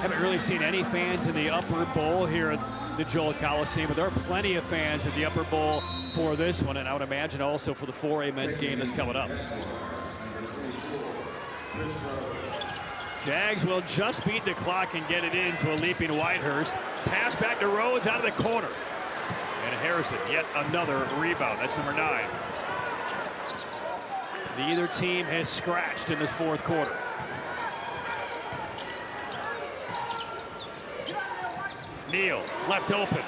haven't really seen any fans in the upper bowl here at the Joel Coliseum, but there are plenty of fans at the upper bowl for this one, and I would imagine also for the 4A men's game that's coming up. Jags will just beat the clock and get it into a leaping Whitehurst. Pass back to Rhodes out of the corner. And Harrison, yet another rebound. That's number 9. Neither team has scratched in this fourth quarter. Neal, left open.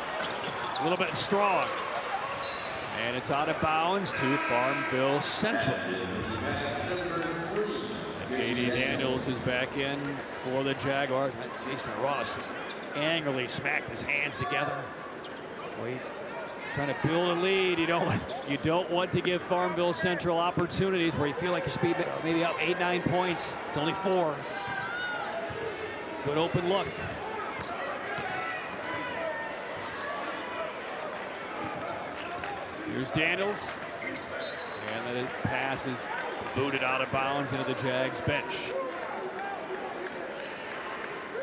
A little bit strong. And it's out of bounds to Farmville Central. And J.D. Daniels is back in for the Jaguars. Jason Ross has angrily smacked his hands together. Wait. Trying to build a lead. You don't want to give Farmville Central opportunities where you feel like you should be maybe up 8-9 points. It's only 4. Good open look. Here's Daniels. And the pass is booted out of bounds into the Jags bench.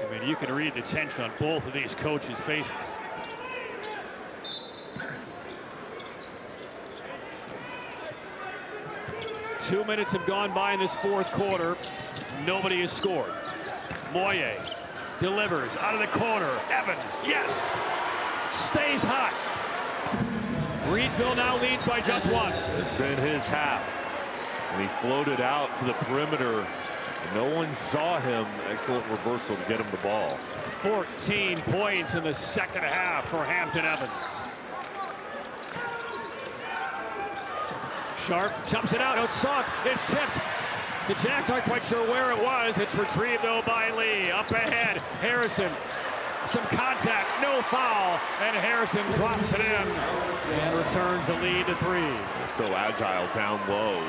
I mean, you can read the tension on both of these coaches' faces. 2 minutes have gone by in this fourth quarter. Nobody has scored. Moye delivers out of the corner. Evans, yes, stays hot. Reidsville now leads by just 1. It's been his half, and he floated out to the perimeter. No one saw him. Excellent reversal to get him the ball. 14 points in the second half for Hampton Evans. Sharp jumps it out. It's soft. It's tipped. The Jags aren't quite sure where it was. It's retrieved, though, by Lee. Up ahead, Harrison. Some contact, no foul, and Harrison drops it in and returns the lead to 3. So agile down low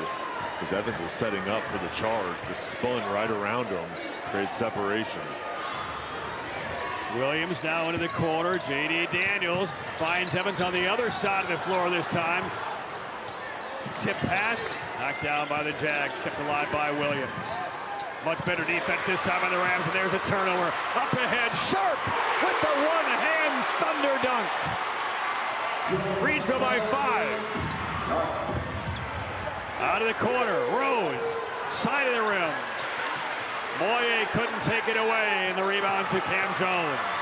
as Evans was setting up for the charge. Just spun right around him. Great separation. Williams now into the corner. J.D. Daniels finds Evans on the other side of the floor this time. Tip pass, knocked down by the Jags, kept alive by Williams. Much better defense this time on the Rams, and there's a turnover. Up ahead, Sharp with the one-hand thunder dunk. Reidsville by 5. Out of the corner, Rhodes, side of the rim. Moye couldn't take it away, and the rebound to Cam Jones.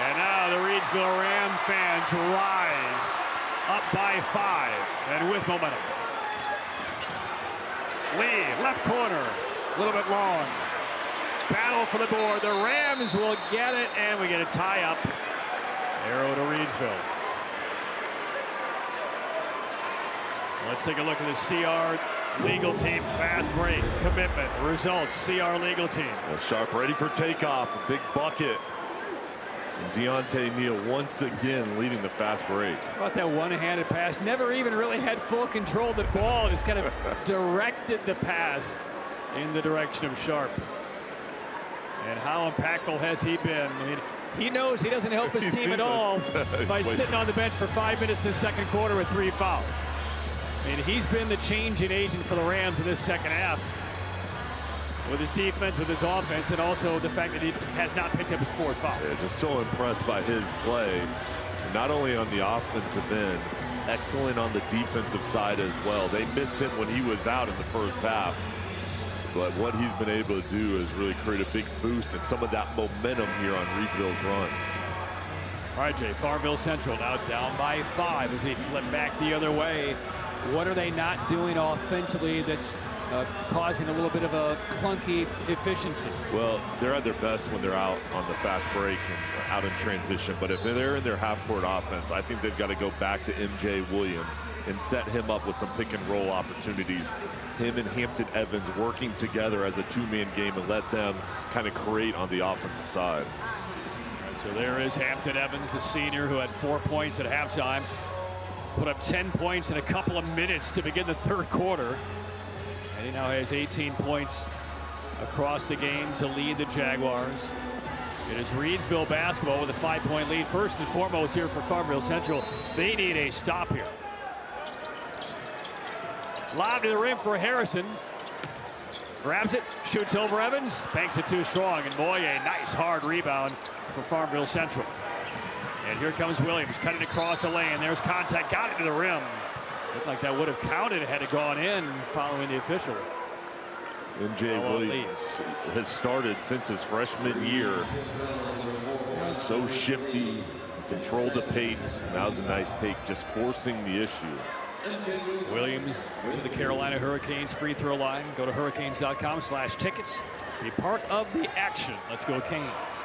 And now the Reidsville Ram fans rise. Up by 5 and with momentum. Lee, left corner, a little bit long. Battle for the board. The Rams will get it, and we get a tie-up. Arrow to Reidsville. Let's take a look at the CR legal team. Fast break, commitment, results. CR legal team. Well, Sharp ready for takeoff. A big bucket. And Deontay Neal once again leading the fast break. How about that one-handed pass? Never even really had full control of the ball. Just kind of directed the pass in the direction of Sharp. And how impactful has he been? I mean, he knows he doesn't help his team at all by sitting on the bench for 5 minutes in the second quarter with 3 fouls. I mean, he's been the changing agent for the Rams in this second half. With his defense, with his offense, and also the fact that he has not picked up his 4th foul. Yeah, just so impressed by his play. Not only on the offensive end, excellent on the defensive side as well. They missed him when he was out in the first half. But what he's been able to do is really create a big boost and some of that momentum here on Reidsville's run. All right, Jay, Farmville Central now down by 5 as we flip back the other way. What are they not doing offensively that's causing a little bit of a clunky efficiency? Well, they're at their best when they're out on the fast break and out in transition. But if they're in their half-court offense, I think they've got to go back to MJ Williams and set him up with some pick-and-roll opportunities. Him and Hampton Evans working together as a 2-man game and let them kind of create on the offensive side. So there is Hampton Evans, the senior, who had 4 points at halftime. Put up 10 points in a couple of minutes to begin the third quarter. And he now has 18 points across the game to lead the Jaguars. It is Reidsville basketball with a 5-point lead. First and foremost here for Farmville Central, they need a stop here. Lob to the rim for Harrison. Grabs it, shoots over Evans, banks it too strong, and Moye, nice hard rebound for Farmville Central. And here comes Williams, cutting across the lane. There's contact, got it to the rim. Looked like that would have counted had it gone in following the official. MJ Williams has started since his freshman year. So shifty, controlled the pace. Now's a nice take, just forcing the issue. Williams to the Carolina Hurricanes free throw line. Go to hurricanes.com/tickets. Be part of the action. Let's go Canes.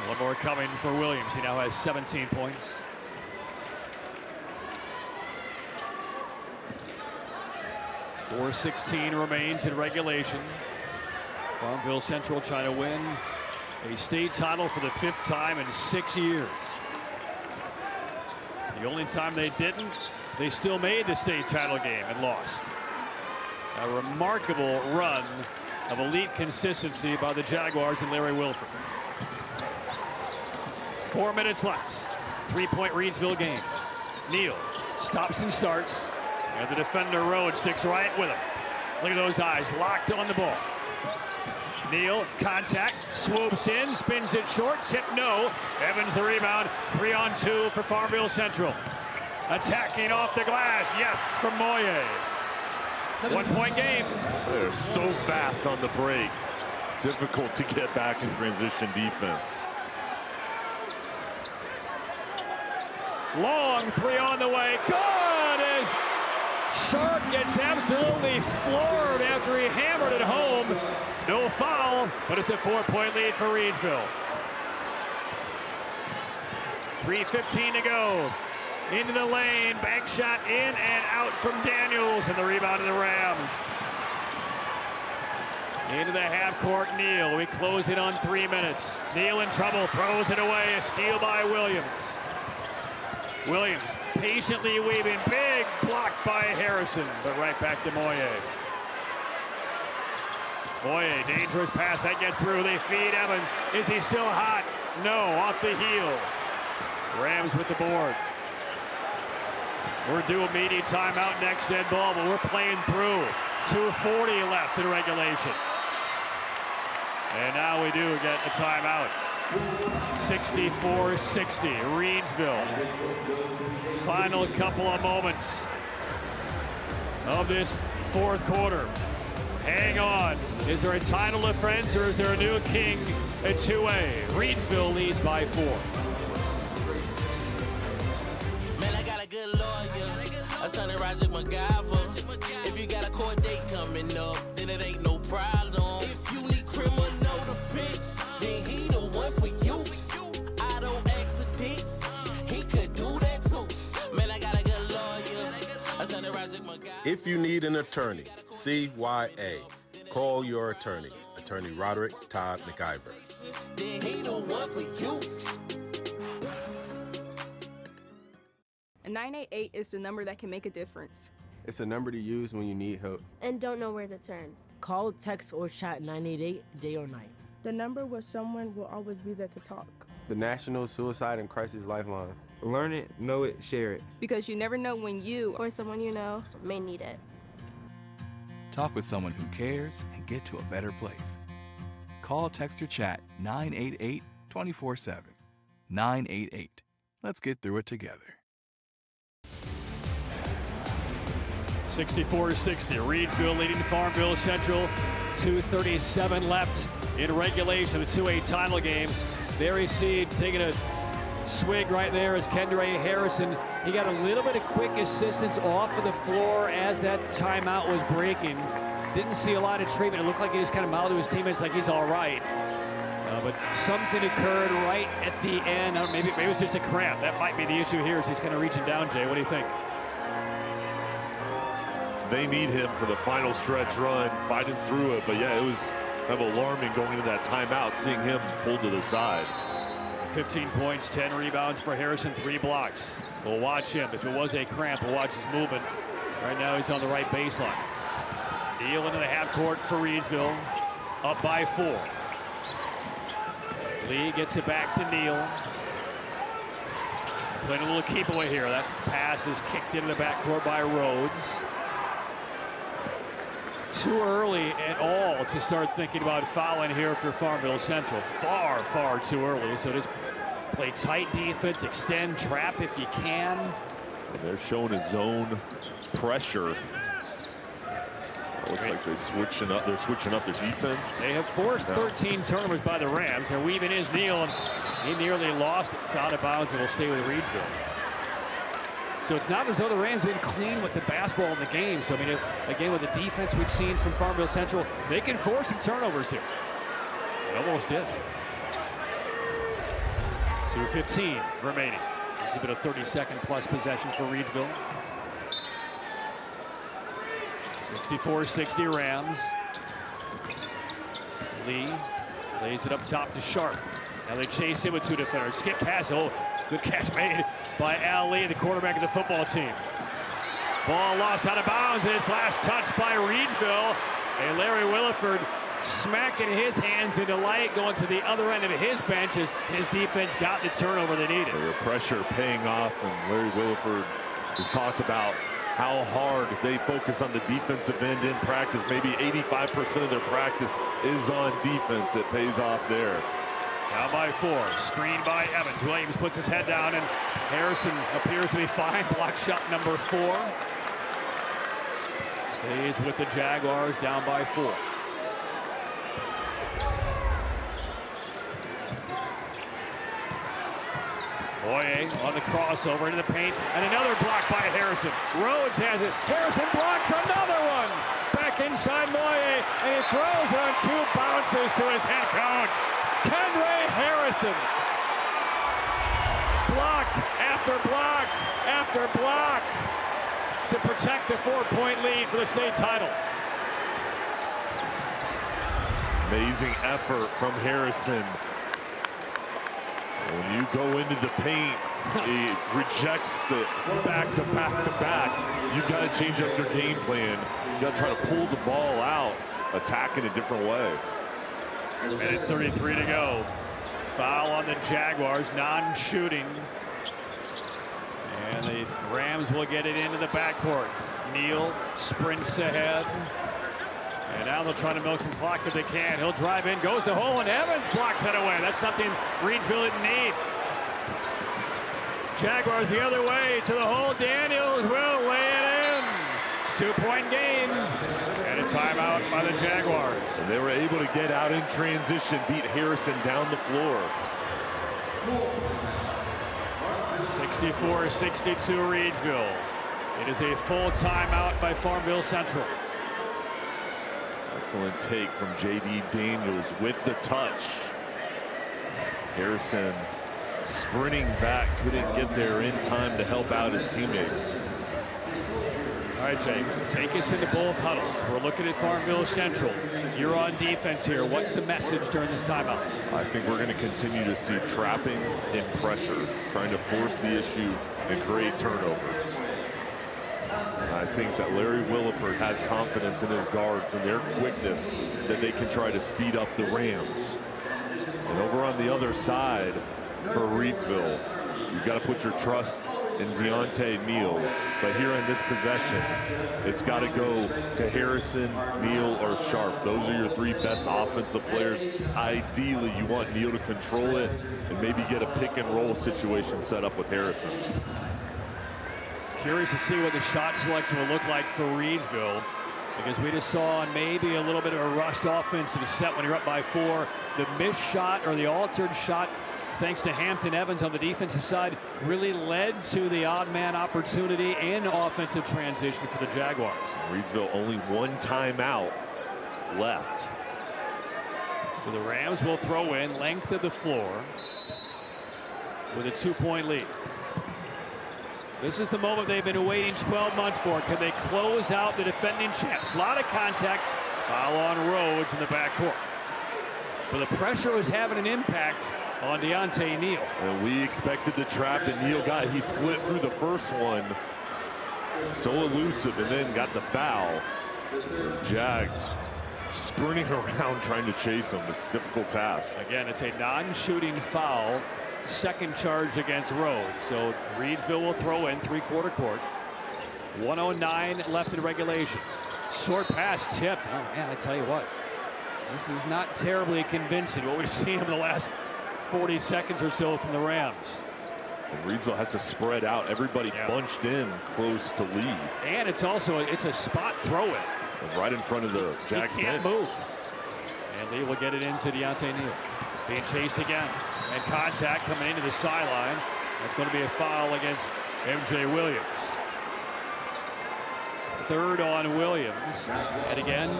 One more coming for Williams. He now has 17 points. .416 remains in regulation. Farmville Central trying to win a state title for the 5th time in 6 years. The only time they didn't, they still made the state title game and lost. A remarkable run of elite consistency by the Jaguars and Larry Wilford. 4 minutes left. 3-point Reidsville game. Neal stops and starts. And the defender Rhodes sticks right with him. Look at those eyes, locked on the ball. Neal, contact, swoops in, spins it short, tip no. Evans the rebound, 3-on-2 for Farmville Central. Attacking off the glass, yes, from Moye. 1-point game. They're so fast on the break. Difficult to get back in transition defense. Long 3 on the way, good as Sharp gets absolutely floored after he hammered it home. No foul, but it's a 4-point lead for Reidsville. 3:15 to go. Into the lane, bank shot in and out from Daniels, and the rebound of the Rams. Into the half court, Neal. We close it on 3 minutes. Neal in trouble, throws it away. A steal by Williams. Williams patiently weaving, big block by Harrison, but right back to Moye. Moye, dangerous pass, that gets through, they feed Evans. Is he still hot? No, off the heel. Rams with the board. We're due immediate timeout next dead ball, but we're playing through. 2:40 left in regulation. And now we do get a timeout. 64-60, Reidsville. Final couple of moments of this 4th quarter. Hang on. Is there a title defense or is there a new king at 2A? Reidsville leads by 4. Man, I got a good lawyer. A son of Roger McGyver. If you got a court date coming up, then it ain't no problem. If you need criminal defense, then he the one for you. I don't accidents, he could do that too. Man, I got a good lawyer. A son of Roger McGyver. If you need an attorney, CYA. Call your attorney. Attorney Roderick Todd McIver. Then he the one for you. A 988 is the number that can make a difference. It's a number to use when you need help. And don't know where to turn. Call, text, or chat 988 day or night. The number where someone will always be there to talk. The National Suicide and Crisis Lifeline. Learn it, know it, share it. Because you never know when you or someone you know may need it. Talk with someone who cares and get to a better place. Call, text, or chat 988 24/7. 988. Let's get through it together. 64-60. Reidsville leading Farmville Central. 2:37 left in regulation. The 2A title game. Barry Seed taking a swig right there as Kendra Harrison. He got a little bit of quick assistance off of the floor as that timeout was breaking. Didn't see a lot of treatment. It looked like he just kind of mouthed to his teammates like he's all right. But something occurred right at the end. Maybe it was just a cramp. That might be the issue here as he's kind of reaching down, Jay. What do you think? They need him for the final stretch run, fighting through it. But yeah, it was kind of alarming going into that timeout, seeing him pulled to the side. 15 points, 10 rebounds for Harrison, 3 blocks. We'll watch him. If it was a cramp, we'll watch his movement Right now he's on the right baseline. Neal into the half court for Reidsville. Up by 4. Lee gets it back to Neal. Playing a little keep away here. That pass is kicked into the backcourt by Rhodes. Too early at all to start thinking about fouling here for Farmville Central. Far, far too early. So just play tight defense, extend, trap if you can. And they're showing a zone pressure. It looks like they're switching up their defense. They have forced 13 turnovers by the Rams. They're weaving his Neal, and he nearly lost it. It's out of bounds and will stay with Reidsville. So it's not as though the Rams have been clean with the basketball in the game. So I mean, again, with the defense we've seen from Farmville Central, they can force some turnovers here. They almost did. 2:15 remaining. This has been a 30-second plus possession for Reidsville. 64-60 Rams. Lee lays it up top to Sharp. Now they chase him with 2 defenders. Skip pass. Oh, good catch made by Al Lee, the quarterback of the football team. Ball lost out of bounds, and it's last touched by Reidsville. And Larry Williford smacking his hands into light, going to the other end of his bench as his defense got the turnover they needed. The pressure paying off, and Larry Williford has talked about how hard they focus on the defensive end in practice. Maybe 85% of their practice is on defense. It pays off there. Down by 4, screened by Evans. Williams puts his head down, and Harrison appears to be fine. Block shot number 4. Stays with the Jaguars, down by 4. Boye on the crossover into the paint, and another block by Harrison. Rhodes has it. Harrison blocks another one. Back inside Moye, and he throws it on 2 bounces to his head coach, Kendray Harrison. Block after block after block to protect a 4-point lead for the state title. Amazing effort from Harrison. When you go into the paint, he rejects the back to back to back. You've got to change up your game plan. You got to try to pull the ball out, attack in a different way. Minute 33 to go. Foul on the Jaguars, non-shooting. And the Rams will get it into the backcourt. Neal sprints ahead. And now they'll try to milk some clock if they can. He'll drive in, goes to the hole, and Evans blocks it away. That's something Reidsville didn't need. Jaguars the other way to the hole. Daniels will lay it in. 2-point game. And a timeout by the Jaguars. And they were able to get out in transition, beat Harrison down the floor. 64-62 Reidsville. It is a full timeout by Farmville Central. Excellent take from J.D. Daniels with the touch. Harrison sprinting back, couldn't get there in time to help out his teammates. All right, Jay, take us into both huddles. We're looking at Farmville Central. You're on defense here. What's the message during this timeout? I think we're going to continue to see trapping and pressure, trying to force the issue and create turnovers. I think that Larry Williford has confidence in his guards and their quickness that they can try to speed up the Rams. And over on the other side for Reidsville, you've got to put your trust in Deontay Neal. But here in this possession, it's got to go to Harrison, Neal, or Sharp. Those are your 3 best offensive players. Ideally, you want Neal to control it and maybe get a pick and roll situation set up with Harrison. Curious to see what the shot selection will look like for Reidsville, because we just saw maybe a little bit of a rushed offense in the set when you're up by 4. The missed shot or the altered shot, thanks to Hampton Evans on the defensive side, really led to the odd man opportunity and offensive transition for the Jaguars. Reidsville only 1 timeout left. So the Rams will throw in length of the floor with a 2-point lead. This is the moment they've been waiting 12 months for. Can they close out the defending champs? A lot of contact. Foul on Rhodes in the backcourt. But the pressure was having an impact on Deontay Neal. And we expected the trap that Neal got. He split through the first one. So elusive, and then got the foul. Jags sprinting around trying to chase him. A difficult task. Again, it's a non-shooting foul. Second charge against Rhodes. So Reidsville will throw in three-quarter court. 1:09 left in regulation. Short pass tipped. Oh man, I tell you what, this is not terribly convincing what we've seen in the last 40 seconds or so from the Rams. And Reidsville has to spread out. Everybody bunched in close to Lee. And it's also a spot throw in. And right in front of the Jags bench. He can't move. And Lee will get it into Deontay Neal. Being chased again. And contact coming into the sideline. That's going to be a foul against MJ Williams. Third on Williams. And again,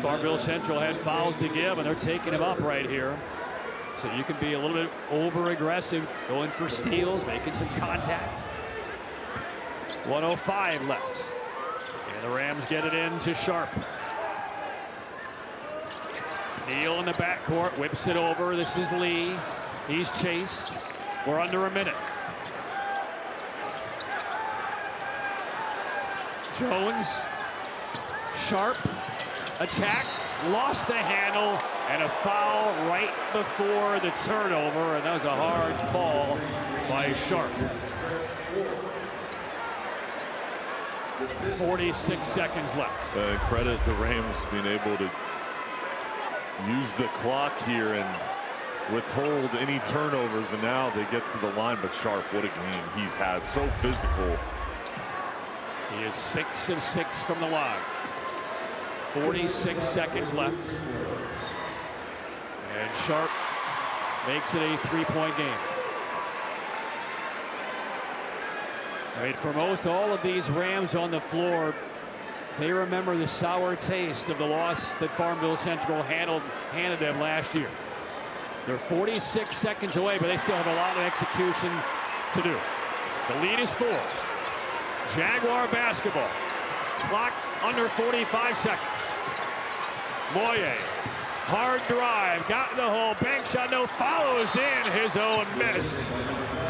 Farmville Central had fouls to give, and they're taking him up right here. So you can be a little bit over-aggressive, going for steals, making some contact. 1:05 left. And the Rams get it in to Sharp. Neal in the backcourt, whips it over. This is Lee. He's chased. We're under a minute. Jones, Sharp, attacks, lost the handle, and a foul right before the turnover, and that was a hard fall by Sharp. 46 seconds left. Credit the Rams being able to use the clock here and withhold any turnovers, and now they get to the line. But Sharp, what a game he's had. So physical. He is 6 of 6 from the line. 46 seconds left. And Sharp makes it a 3-point game. I mean, for most all of these Rams on the floor, they remember the sour taste of the loss that Farmville Central handed them last year. They're 46 seconds away, but they still have a lot of execution to do. The lead is 4. Jaguar basketball. Clock under 45 seconds. Moye, hard drive, got in the hole, bank shot, no, follows in his own miss.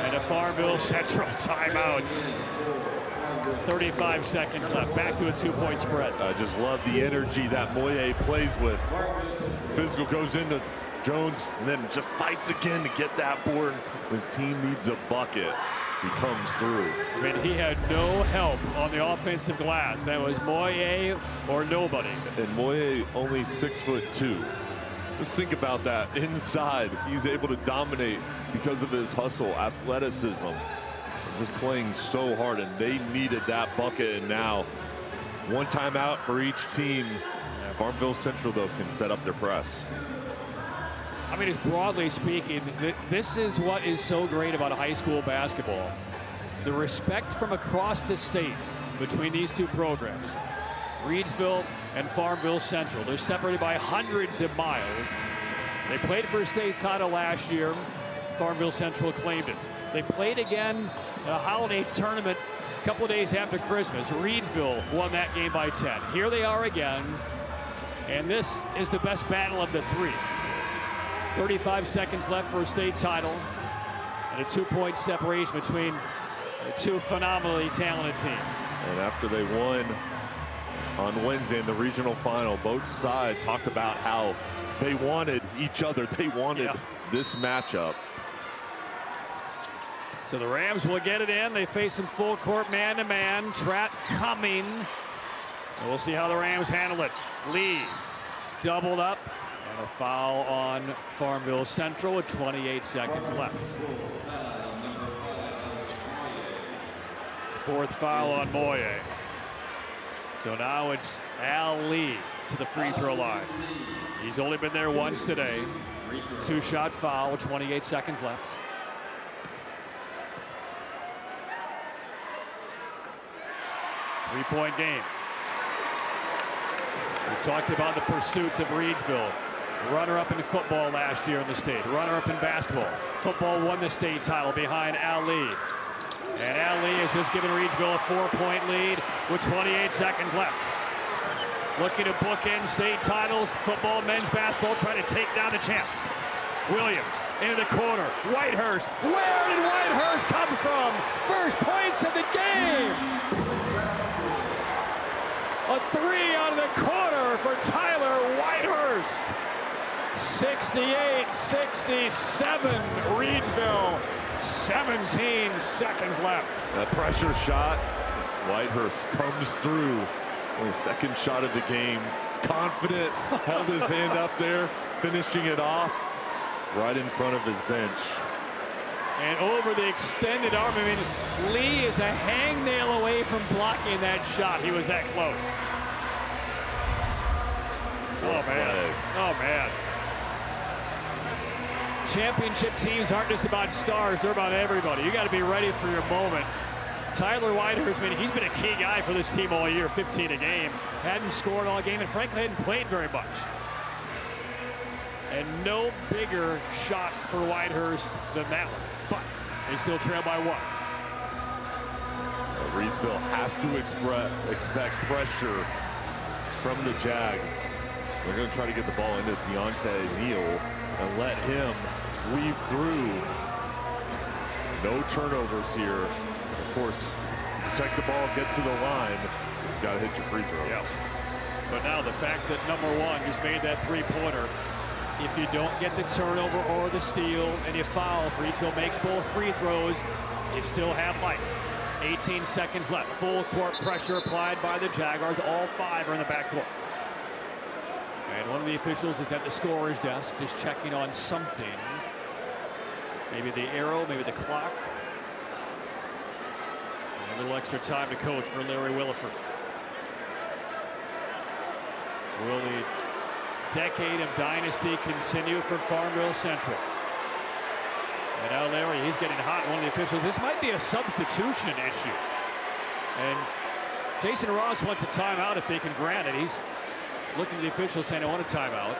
And a Farmville Central timeout. 35 seconds left, back to a 2-point spread. I just love the energy that Moye plays with. Physical goes into Jones and then just fights again to get that board. His team needs a bucket. He comes through. I mean, he had no help on the offensive glass. That was Moye or nobody. And Moye only 6'2". Just think about that. Inside, he's able to dominate because of his hustle, athleticism, just playing so hard, and they needed that bucket. And now, one timeout for each team. Farmville Central, though, can set up their press. I mean, just broadly speaking, this is what is so great about high school basketball. The respect from across the state between these two programs. Reidsville and Farmville Central. They're separated by hundreds of miles. They played for a state title last year. Farmville Central claimed it. They played again in a holiday tournament a couple of days after Christmas. Reidsville won that game by 10. Here they are again. And this is the best battle of the three. 35 seconds left for a state title, and a 2-point separation between the two phenomenally talented teams. And after they won on Wednesday in the regional final, both sides talked about how they wanted each other. They wanted this matchup. So the Rams will get it in. They face some full court man-to-man. Trap coming. And we'll see how the Rams handle it. Lee doubled up. And a foul on Farmville Central with 28 seconds left. 4th foul on Moye. So now it's Al Lee to the free throw line. He's only been there once today. It's a 2-shot foul with 28 seconds left. Three-point game. We talked about the pursuit of Reidsville. Runner-up in football last year in the state. Runner-up in basketball. Football won the state title behind Al Lee. And Al Lee has just given Reidsville a 4-point lead with 28 seconds left. Looking to bookend state titles. Football, men's basketball, trying to take down the champs. Williams into the corner. Whitehurst. Where did Whitehurst come from? First points of the game. A three out of the corner for Tyler Whitehurst. 68-67, Reidsville. 17 seconds left. A pressure shot. Whitehurst comes through. Only second shot of the game. Confident, held his hand up there, finishing it off right in front of his bench. And over the extended arm. I mean, Lee is a hangnail away from blocking that shot. He was that close. Oh, man. Oh, man. Championship teams aren't just about stars. They're about everybody. You got to be ready for your moment. Tyler Whitehurst, I mean, he's been a key guy for this team all year, 15 a game. Hadn't scored all game and frankly hadn't played very much. And no bigger shot for Whitehurst than that one. But they still trail by one. Reidsville has to expect pressure from the Jags. They're going to try to get the ball into Deontay Neal and let him weave through. No turnovers here. Of course, protect the ball, get to the line. You've got to hit your free throws. Yes. But now the fact that number one just made that three-pointer, if you don't get the turnover or the steal and you foul, Reidsville makes both free throws, you still have life. 18 seconds left. Full court pressure applied by the Jaguars. All five are in the backcourt. And one of the officials is at the scorer's desk just checking on something. Maybe the arrow, maybe the clock. And a little extra time to coach for Larry Williford. Will the decade of dynasty continue for Farmville Central? And now Larry, he's getting hot. One of the officials, this might be a substitution issue. And Jason Ross wants a timeout if they can grant it. He's looking at the officials saying, I want a timeout.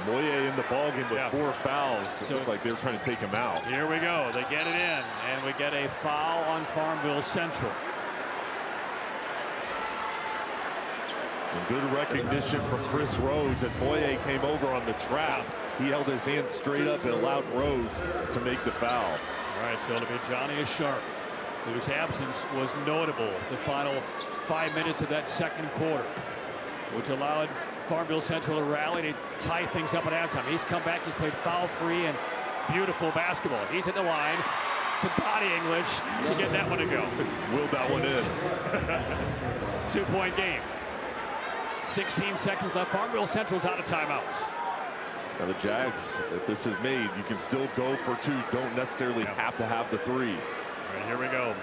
Moye in the ballgame with 4 fouls. It looked like they were trying to take him out. Here we go. They get it in, and we get a foul on Farmville Central. And good recognition from Chris Rhodes as Moye came over on the trap. He held his hand straight up and allowed Rhodes to make the foul. All right, so it'll be Johnny Sharp, whose absence was notable the final 5 minutes of that second quarter, which allowed Farmville Central to rally to tie things up at halftime. He's come back, he's played foul-free and beautiful basketball. He's at the line. Some body English to get that one to go. Willed that one in. 2-point game. 16 seconds left. Farmville Central's out of timeouts. Now the Jags, if this is made, you can still go for 2. Don't necessarily have to have the 3. All right, here we go.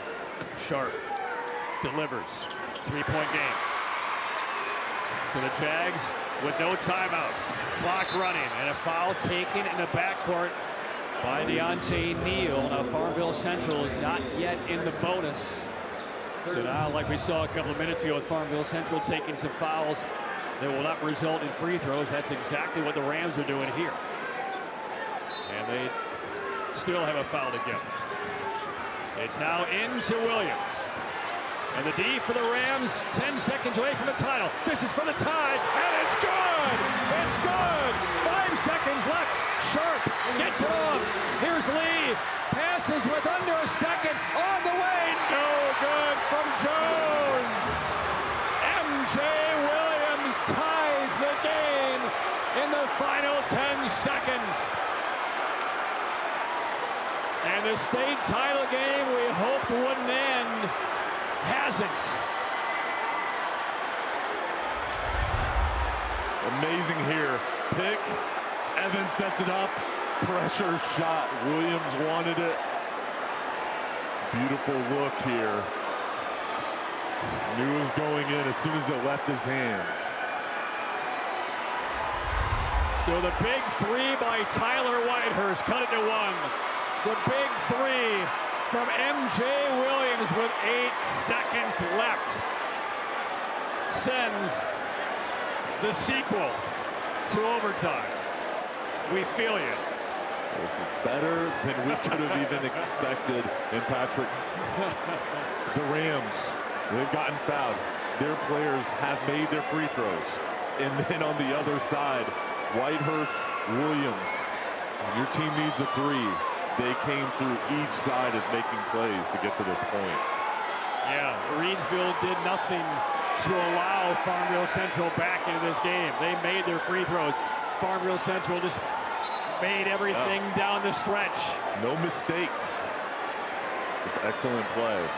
Sharp delivers. 3-point game. So the Jags with no timeouts. Clock running and a foul taken in the backcourt by Deontay Neal. Now Farmville Central is not yet in the bonus. So now, like we saw a couple of minutes ago with Farmville Central taking some fouls that will not result in free throws. That's exactly what the Rams are doing here. And they still have a foul to give. It's now into Williams. And the D for the Rams, 10 seconds away from the title. This is for the tie, and it's good! It's good! 5 seconds left. Sharp gets it off. Here's Lee. Passes with under a second. On the way. No good from Jones. MJ Williams ties the game in the final 10 seconds. And the state title game we hoped wouldn't end hasn't. Amazing here. Pick. Evans sets it up. Pressure shot. Williams wanted it. Beautiful look here. Knew it was going in as soon as it left his hands. So the big 3 by Tyler Whitehurst cut it to 1. The big 3 from MJ Williams with 8 seconds left sends the sequel to overtime. We feel you. This is better than we could have even expected in Patrick. The Rams, they've gotten fouled. Their players have made their free throws. And then on the other side, Whitehurst, Williams. Your team needs a 3. They came through each side as making plays to get to this point. Yeah, Reidsville did nothing to allow Farmville Central back into this game. They made their free throws. Farmville Central just made everything down the stretch. No mistakes. Just excellent play.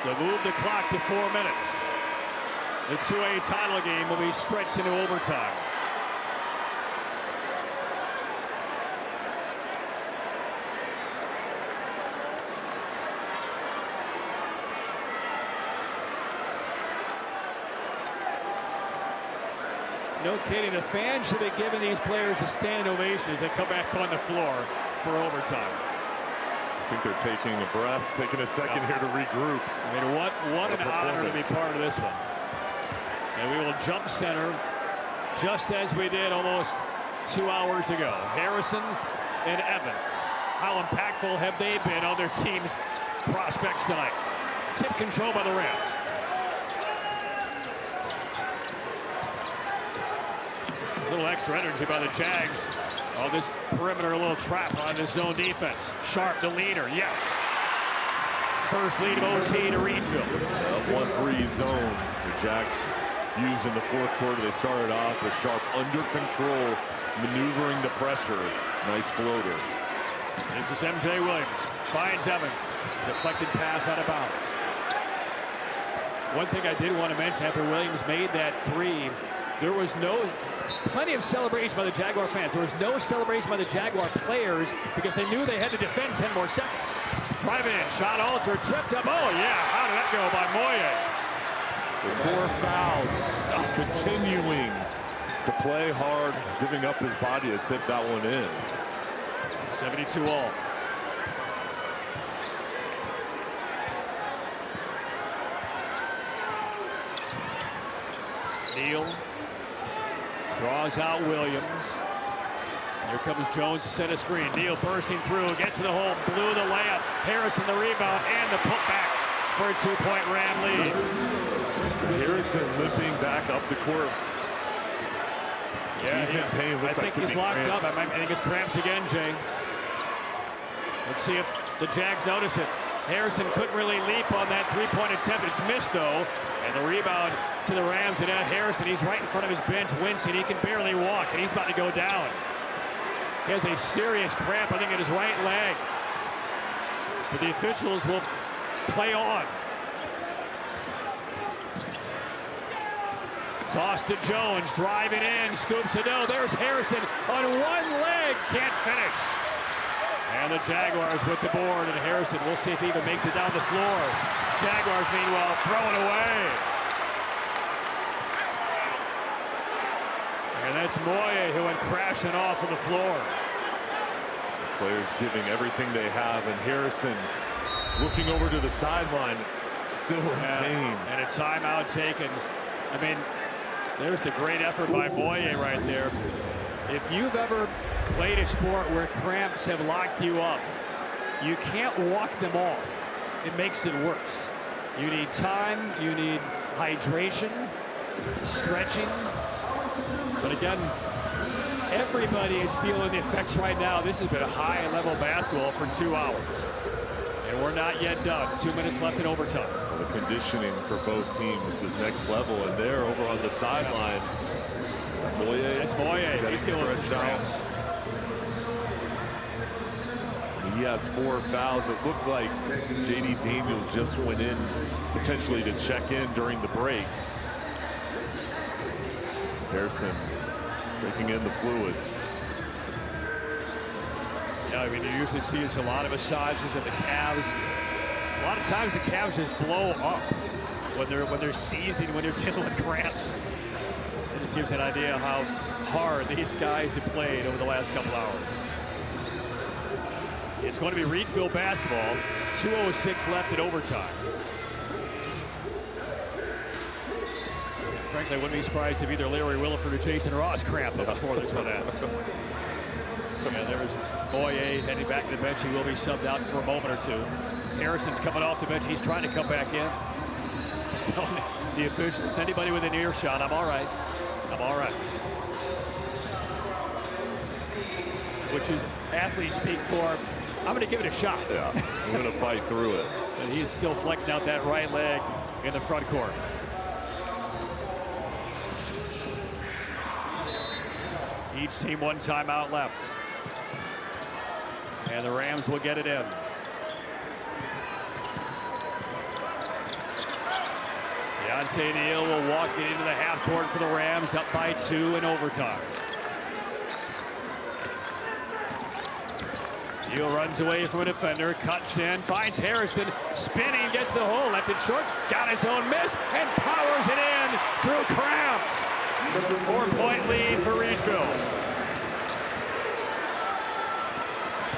So move the clock to 4 minutes. The 2A title game will be stretched into overtime. No kidding, the fans should have given these players a standing ovation as they come back on the floor for overtime. I think they're taking a breath, taking a second here to regroup. I mean, what an honor to be part of this one. And we will jump center just as we did almost 2 hours ago. Harrison and Evans. How impactful have they been on their team's prospects tonight? Tip control by the Rams. A little extra energy by the Jags on this perimeter, a little trap on this zone defense. Sharp, the leader, yes. First lead of OT to Reidsville. 1-3 zone. The Jags used in the fourth quarter. They started off with Sharp under control, maneuvering the pressure. Nice floater. This is MJ Williams. Finds Evans. Deflected pass out of bounds. One thing I did want to mention after Williams made that three, there was plenty of celebration by the Jaguar fans. There was no celebration by the Jaguar players because they knew they had to defend 10 more seconds. Driving in, shot altered, tipped up. Oh yeah, how did that go by Moye? 4 fouls, continuing to play hard, giving up his body to tip that one in. 72 all. Neal draws out Williams. Here comes Jones to set a screen. Neal bursting through, gets to the hole, blew the layup. Harrison the rebound and the putback for a 2-point Ram lead. Harrison limping back up the court. Yeah, he's in pain. I think he's locked up. I think it's cramps again, Jay. Let's see if the Jags notice it. Harrison couldn't really leap on that three-point attempt. It's missed, though. And the rebound to the Rams. And Harrison, he's right in front of his bench. Winston, he can barely walk, and he's about to go down. He has a serious cramp, I think, in his right leg. But the officials will play on. Toss to Jones, driving in, scoops it. No, there's Harrison on one leg, can't finish. And the Jaguars with the board, and Harrison, we'll see if he even makes it down the floor. Jaguars, meanwhile, throwing away. And that's Moye who went crashing off of the floor. Players giving everything they have, and Harrison looking over to the sideline, still in pain. And a timeout taken. I mean, there's the great effort by Moye right there. If you've ever played a sport where cramps have locked you up, you can't walk them off. It makes it worse. You need time, you need hydration, stretching. But again, everybody is feeling the effects right now. This has been a high-level basketball for 2 hours. And we're not yet done. 2 minutes left in overtime. The conditioning for both teams is next level, and they're over on the sideline. Moye. It's Moye. He's dealing with cramps. He has 4 fouls. It looked like J.D. Daniels just went in potentially to check in during the break. Harrison taking in the fluids. Yeah, I mean, you usually see it's a lot of massages of the calves. A lot of times the calves just blow up when they're seizing, when they're dealing with cramps. It just gives an idea how hard these guys have played over the last couple hours. It's going to be Reidsville basketball. 2:06 left in overtime. Frankly, I wouldn't be surprised if either Larry Williford or Jason Ross cramped up before this one ends. And there was Moye heading back to the bench. He will be subbed out for a moment or two. Harrison's coming off the bench. He's trying to come back in. So the officials, anybody with an earshot, I'm all right. I'm all right. Which is athlete speak for, I'm going to give it a shot. Yeah, I'm going to fight through it. And he's still flexing out that right leg in the front court. Each team one timeout left. And the Rams will get it in. Deontay Neal will walk it into the half court for the Rams, up by 2 in overtime. Neal runs away from a defender, cuts in, finds Harrison, spinning, gets the hole, left it short, got his own miss, and powers it in through cramps. 4-point lead for Reidsville.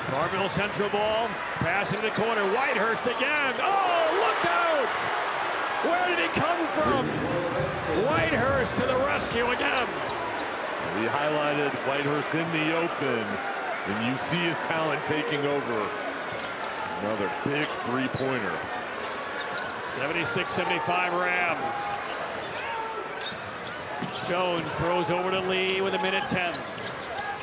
Farmville Central ball, pass into the corner, Whitehurst again. Oh, look out! Where did he come from? Whitehurst to the rescue again. We highlighted Whitehurst in the open, and you see his talent taking over. Another big three-pointer. 76-75 Rams. Jones throws over to Lee with 1:10.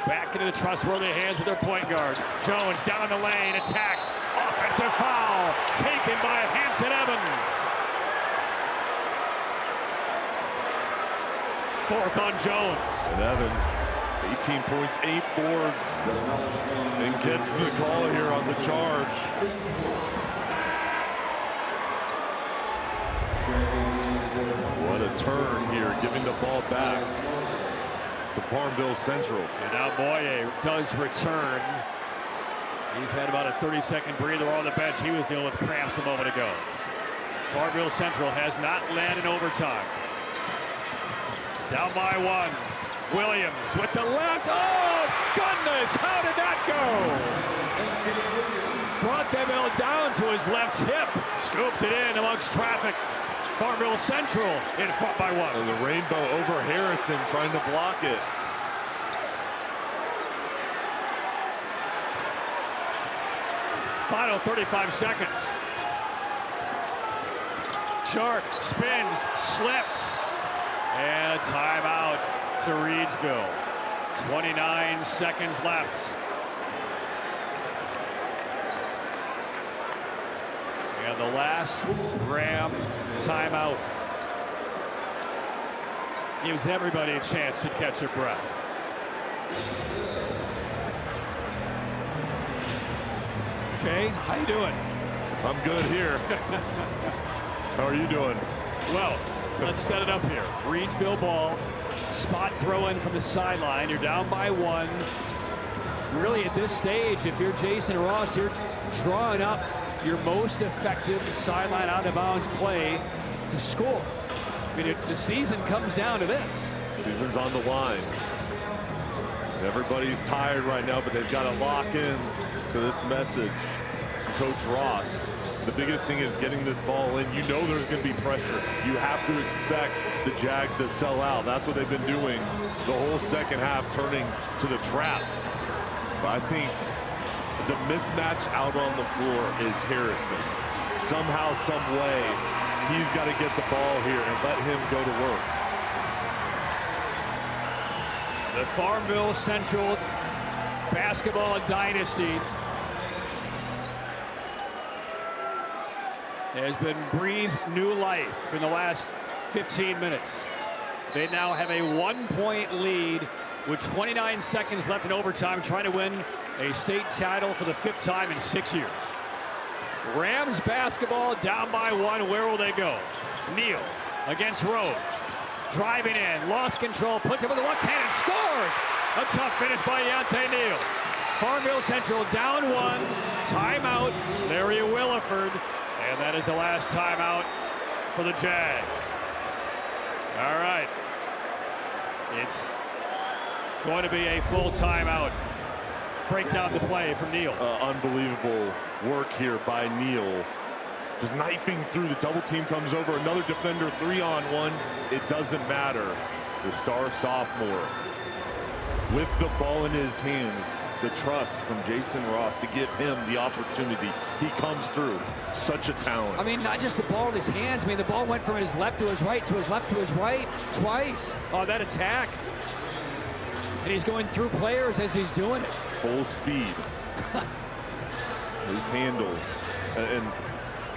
Back into the trustworthy hands of their point guard. Jones down the lane, attacks. Offensive foul taken by Hampton Evans. 4th on Jones. And Evans, 18 points, 8 boards, and gets the call here on the charge. What a turn here, giving the ball back to Farmville Central. And now Boye does return. He's had about a 30-second breather on the bench. He was dealing with cramps a moment ago. Farmville Central has not led in overtime. Down by 1. Williams with the left. Oh, goodness, how did that go? Brought them down to his left hip. Scooped it in amongst traffic. Farmville Central in front by 1. And the rainbow over Harrison trying to block it. Final 35 seconds. Sharp spins, slips, and a timeout to Reidsville. 29 seconds left. And the last Ram timeout gives everybody a chance to catch their breath. Jay, how you doing? I'm good here. How are you doing? Well, let's set it up here. Reidsville ball, spot throw in from the sideline. You're down by 1. Really, at this stage, if you're Jason Ross, you're drawing up your most effective sideline out of bounds play to score. I mean, the season comes down to this. Season's on the line. Everybody's tired right now, but they've got to lock in to this message. Coach Ross, the biggest thing is getting this ball in. You know there's going to be pressure. You have to expect the Jags to sell out. That's what they've been doing the whole second half, turning to the trap. But I think the mismatch out on the floor is Harrison. Somehow, some way, he's got to get the ball here and let him go to work. The Farmville Central basketball dynasty has been breathed new life in the last 15 minutes. They now have a 1-point lead with 29 seconds left in overtime, trying to win a state title for the 5th time in 6 years. Rams basketball down by 1. Where will they go? Neal against Rhodes. Driving in, lost control, puts it with the left hand and scores. A tough finish by Deontay Neal. Farmville Central down 1. Timeout, Larry Williford. And that is the last timeout for the Jags. All right. It's going to be a full timeout. Break down the play from Neal. Unbelievable work here by Neal. Just knifing through. The double team comes over. Another defender, 3-on-1. It doesn't matter. The star sophomore with the ball in his hands. The trust from Jason Ross to give him the opportunity. He comes through. Such a talent. I mean, not just the ball in his hands. I mean, the ball went from his left to his right to his left to his right twice. Oh, that attack. And he's going through players as he's doing it. Full speed. His handles. And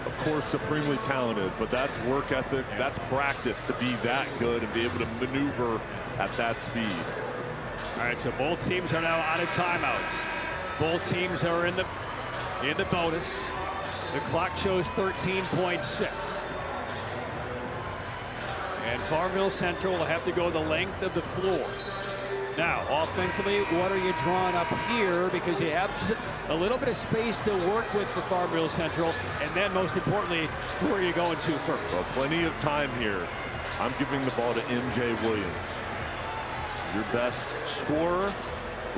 of course, supremely talented, but that's work ethic, that's practice to be that good and be able to maneuver at that speed. All right, so both teams are now out of timeouts. Both teams are in the bonus. The clock shows 13.6. And Farmville Central will have to go the length of the floor. Now, offensively, what are you drawing up here? Because you have a little bit of space to work with for Farmville Central. And then, most importantly, who are you going to first? Well, plenty of time here. I'm giving the ball to MJ Williams. Your best scorer,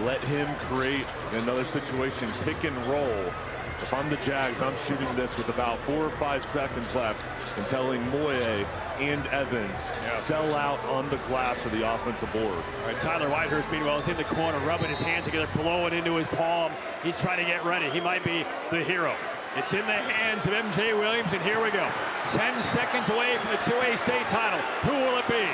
let him create another situation, pick and roll. If I'm the Jags, I'm shooting this with about 4 or 5 seconds left and telling Moye and Evans, sell out on the glass for the offensive board. All right, Tyler Whitehurst, meanwhile, is in the corner, rubbing his hands together, blowing into his palm. He's trying to get ready. He might be the hero. It's in the hands of MJ Williams, and here we go. 10 seconds away from the 2A state title. Who will it be?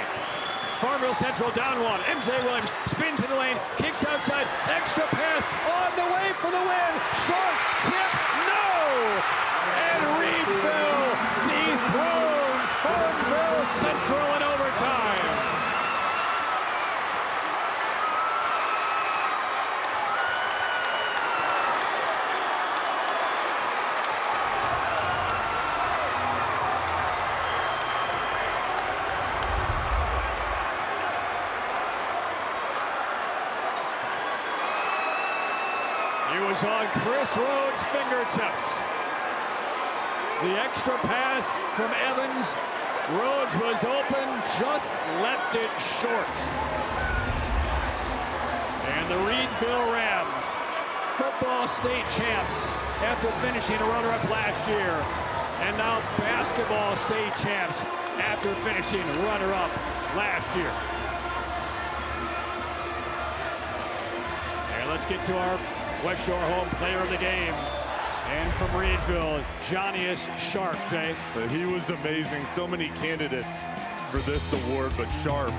Farmville Central down 1. MJ Williams spins in the lane, kicks outside, extra pass on the way for the win. Short tip, no! And Reidsville dethrones Farmville Central in overtime. It was on Chris Rhodes' fingertips. The extra pass from Evans. Rhodes was open, just left it short. And the Reidsville Rams, football state champs after finishing a runner-up last year. And now basketball state champs after finishing a runner-up last year. And let's get to our West Shore home player of the game. And from Reidsville, Johnny-ish Sharp, Jay. He was amazing. So many candidates for this award, but Sharp,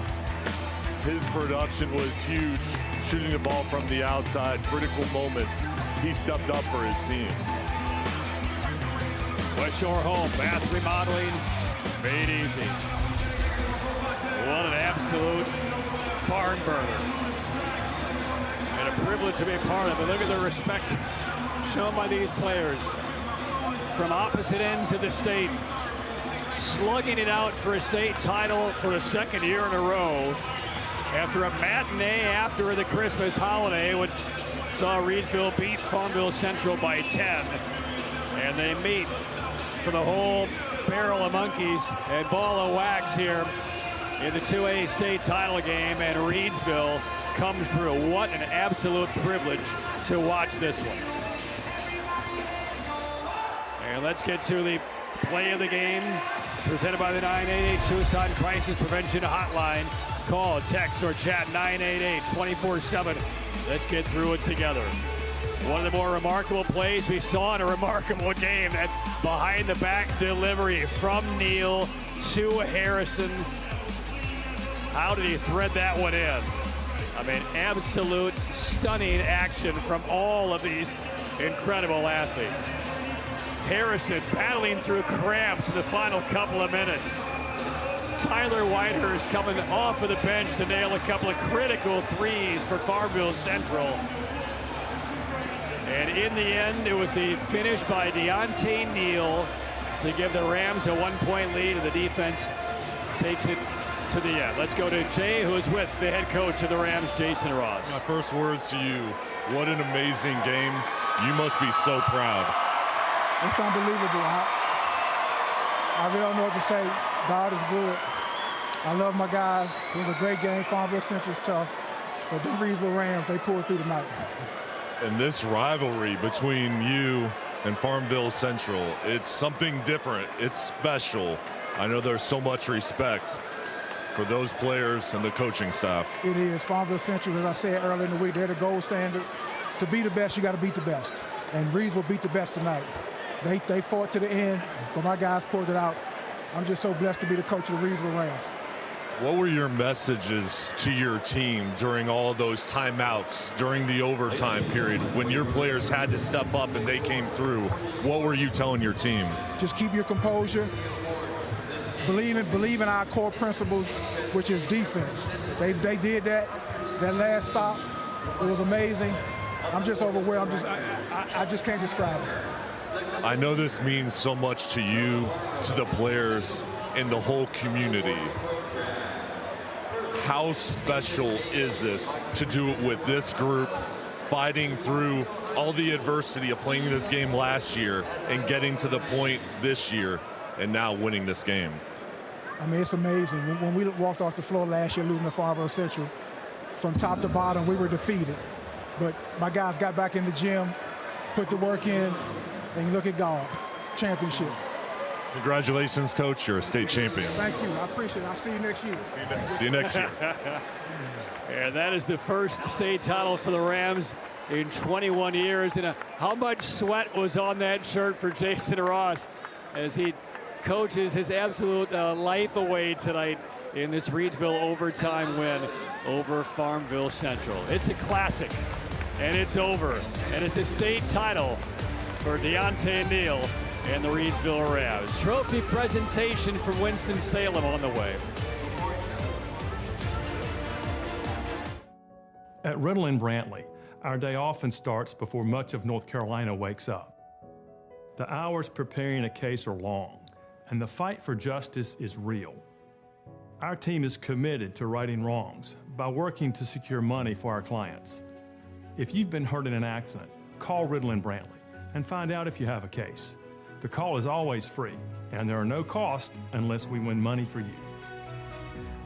his production was huge. Shooting the ball from the outside, critical moments. He stepped up for his team. West Shore home, bath remodeling, made easy. What an absolute barn burner. And a privilege to be a part of it. Look at the respect shown by these players from opposite ends of the state, slugging it out for a state title for the second year in a row after a matinee after the Christmas holiday, which saw Reidsville beat Farmville Central by 10. And they meet for the whole barrel of monkeys and ball of wax here in the 2A state title game, and Reidsville comes through. What an absolute privilege to watch this one. And let's get to the play of the game presented by the 988 Suicide and Crisis Prevention Hotline. Call, text, or chat 988 24/7. Let's get through it together. One of the more remarkable plays we saw in a remarkable game, that behind the back delivery from Neal to Harrison. How did he thread that one in? I mean, absolute stunning action from all of these incredible athletes. Harrison battling through cramps in the final couple of minutes. Tyler Whitehurst coming off of the bench to nail a couple of critical threes for Farmville Central. And in the end, it was the finish by Deontay Neal to give the Rams a 1-point lead, and the defense takes it to the end. Let's go to Jay, who is with the head coach of the Rams, Jason Ross. My first words to you, what an amazing game. You must be so proud. It's unbelievable. I really don't know what to say. God is good. I love my guys. It was a great game. Farmville Central's tough. But the Reidsville Rams, they pulled through tonight. And this rivalry between you and Farmville Central, it's something different. It's special. I know there's so much respect for those players and the coaching staff. It is. Farmville Central, as I said earlier in the week, they're the gold standard. To be the best, you got to beat the best. And Reidsville beat the best tonight. They fought to the end, but my guys pulled it out. I'm just so blessed to be the coach of the Reidsville Rams. What were your messages to your team during all of those timeouts, during the overtime period, when your players had to step up and they came through? What were you telling your team? Just keep your composure. Believe in our core principles, which is defense. They did that last stop. It was amazing. I'm just overwhelmed. I just can't describe it. I know this means so much to you, to the players, and the whole community. How special is this to do it with this group, fighting through all the adversity of playing this game last year and getting to the point this year and now winning this game? I mean, it's amazing. When we walked off the floor last year losing to Farmville Central, from top to bottom, we were defeated. But my guys got back in the gym, put the work in, and look at God, championship. Congratulations, Coach. You're a state champion. Thank you. I appreciate it. I'll see you next year. See you next year. And that is the first state title for the Rams in 21 years. And how much sweat was on that shirt for Jason Ross as he coaches his absolute life away tonight in this Reidsville overtime win over Farmville Central. It's a classic, and it's over. And it's a state title for Deontay Neal and the Reidsville Rams. Trophy presentation from Winston-Salem on the way. At Riddle & Brantley, our day often starts before much of North Carolina wakes up. The hours preparing a case are long, and the fight for justice is real. Our team is committed to righting wrongs by working to secure money for our clients. If you've been hurt in an accident, call Riddle & Brantley and find out if you have a case. The call is always free, and there are no costs unless we win money for you.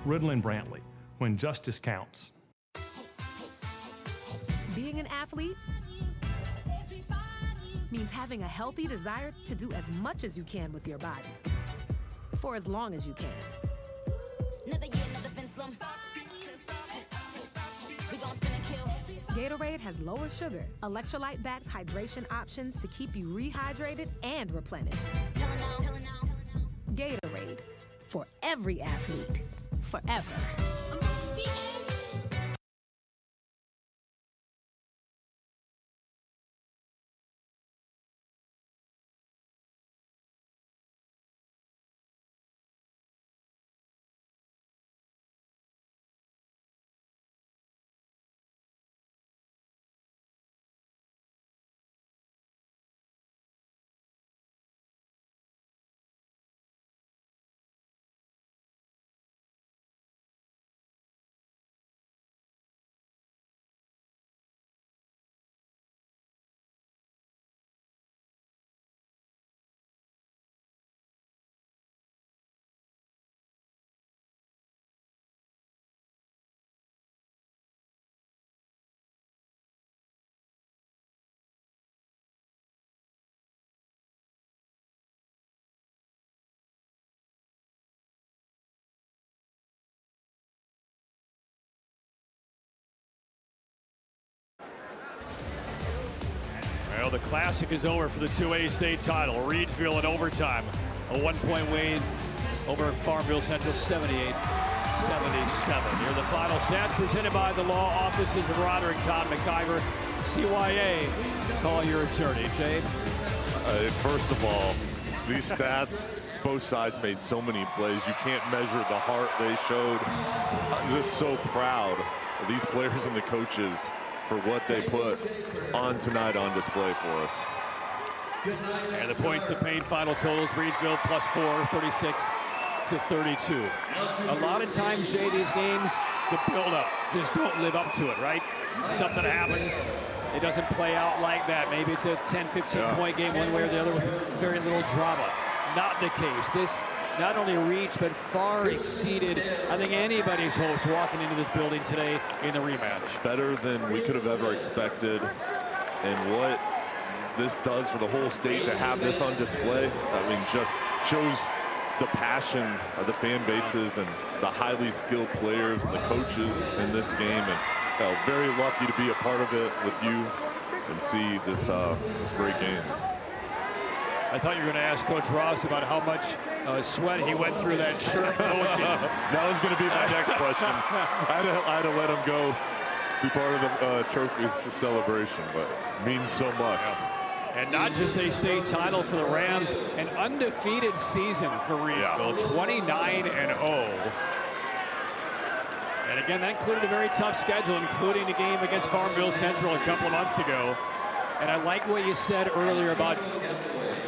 Riddle & Brantley, when justice counts. Being an athlete means having a healthy desire to do as much as you can with your body, for as long as you can. Gatorade has lower sugar, electrolyte-backed hydration options to keep you rehydrated and replenished. Gatorade, for every athlete, forever. Well, the classic is over for the 2A state title. Reidsville in overtime. A 1-point win over Farmville Central, 78-77. Here are the final stats presented by the law offices of Roderick Todd McIver, CYA. Call your attorney, Jay. First of all, these stats, both sides made so many plays. You can't measure the heart they showed. I'm just so proud of these players and the coaches for what they put on tonight on display for us. And the points that paid final totals, Reidsville +4, 36-32. A lot of times, Jay, these games, the build-up just don't live up to it, right? Something happens, it doesn't play out like that. Maybe it's a 10, 15-point game one way or the other with very little drama. Not the case. This not only reached, but far exceeded, I think, anybody's hopes walking into this building today in the rematch. Better than we could have ever expected. And what this does for the whole state to have this on display, I mean, just shows the passion of the fan bases and the highly skilled players and the coaches in this game. And very lucky to be a part of it with you and see this great game. I thought you were going to ask Coach Ross about how much Sweat, he went through that shirt coaching. That was going to be my next question. I had to let him go be part of the trophies celebration, but it means so much. And not just a state title for the Rams, an undefeated season for Reidsville, 29-0. And again, that included a very tough schedule, including the game against Farmville Central a couple of months ago. And I like what you said earlier about,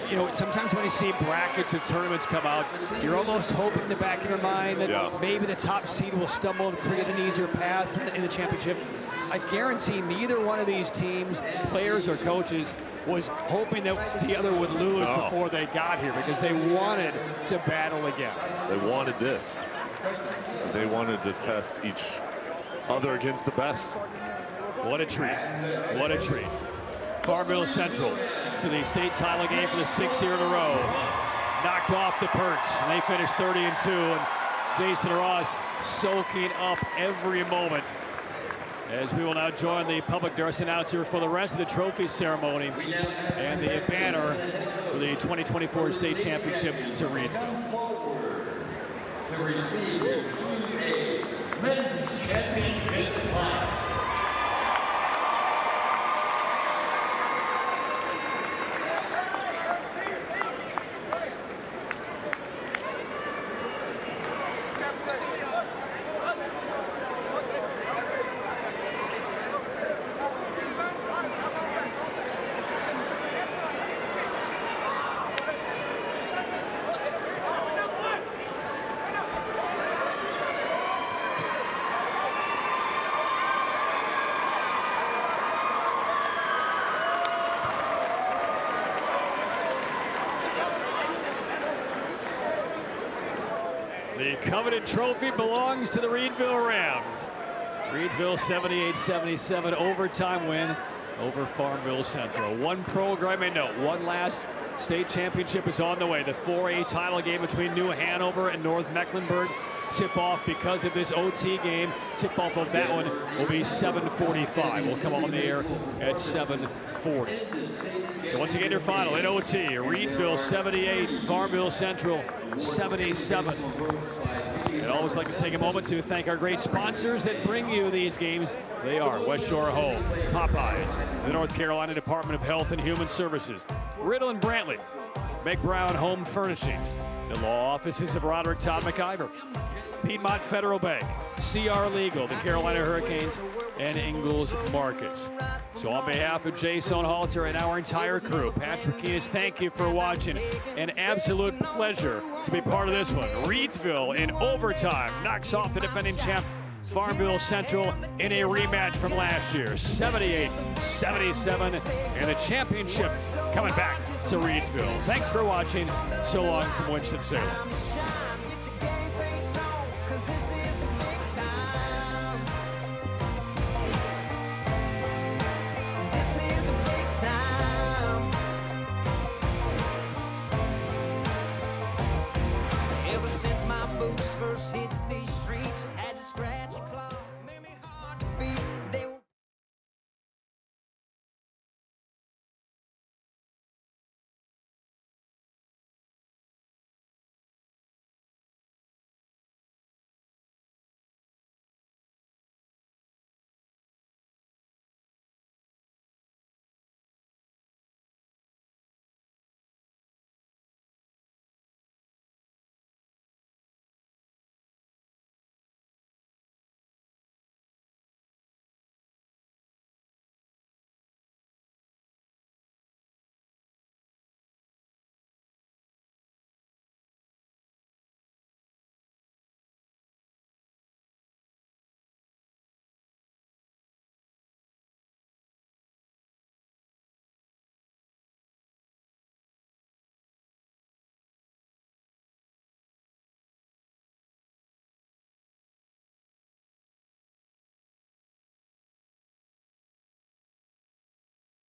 you know, sometimes when you see brackets of tournaments come out, you're almost hoping in the back of your mind that maybe the top seed will stumble and create an easier path in the championship. I guarantee neither one of these teams, players or coaches, was hoping that the other would lose before they got here, because they wanted to battle again. They wanted this. They wanted to test each other against the best. What a treat. What a treat. Farmville Central to the state title game for the 6th year in a row. Knocked off the perch, and they finished 30-2. And Jason Ross soaking up every moment, as we will now join the public address announcer for the rest of the trophy ceremony and the banner for the 2024 state championship to Reidsville. To receive a men's championship plaque. The coveted trophy belongs to the Reidsville Rams. Reidsville 78-77 overtime win over Farmville Central. One programming note, one last state championship is on the way. The 4A title game between New Hanover and North Mecklenburg. Tip-off because of this OT game. Tip-off of that one will be 7:45. We'll come on the air at 7:40. So once again, your final in OT, Reidsville 78, Farmville Central 77. I'd always like to take a moment to thank our great sponsors that bring you these games. They are West Shore Home, Popeyes, the North Carolina Department of Health and Human Services, Riddle and Brantley, McBrown Home Furnishings, the law offices of Roderick Todd McIver, Piedmont Federal Bank, CR Legal, the Carolina Hurricanes, and Ingalls Markets. So on behalf of Jason Halter and our entire crew, Patrick Keenis, thank you for watching. An absolute pleasure to be part of this one. Reidsville in overtime knocks off the defending champ Farmville Central in a rematch from last year, 78-77, and the championship coming back to Reidsville. Thanks for watching. So long from Winston-Salem. Ever since my boots first hit these streets, had to scratch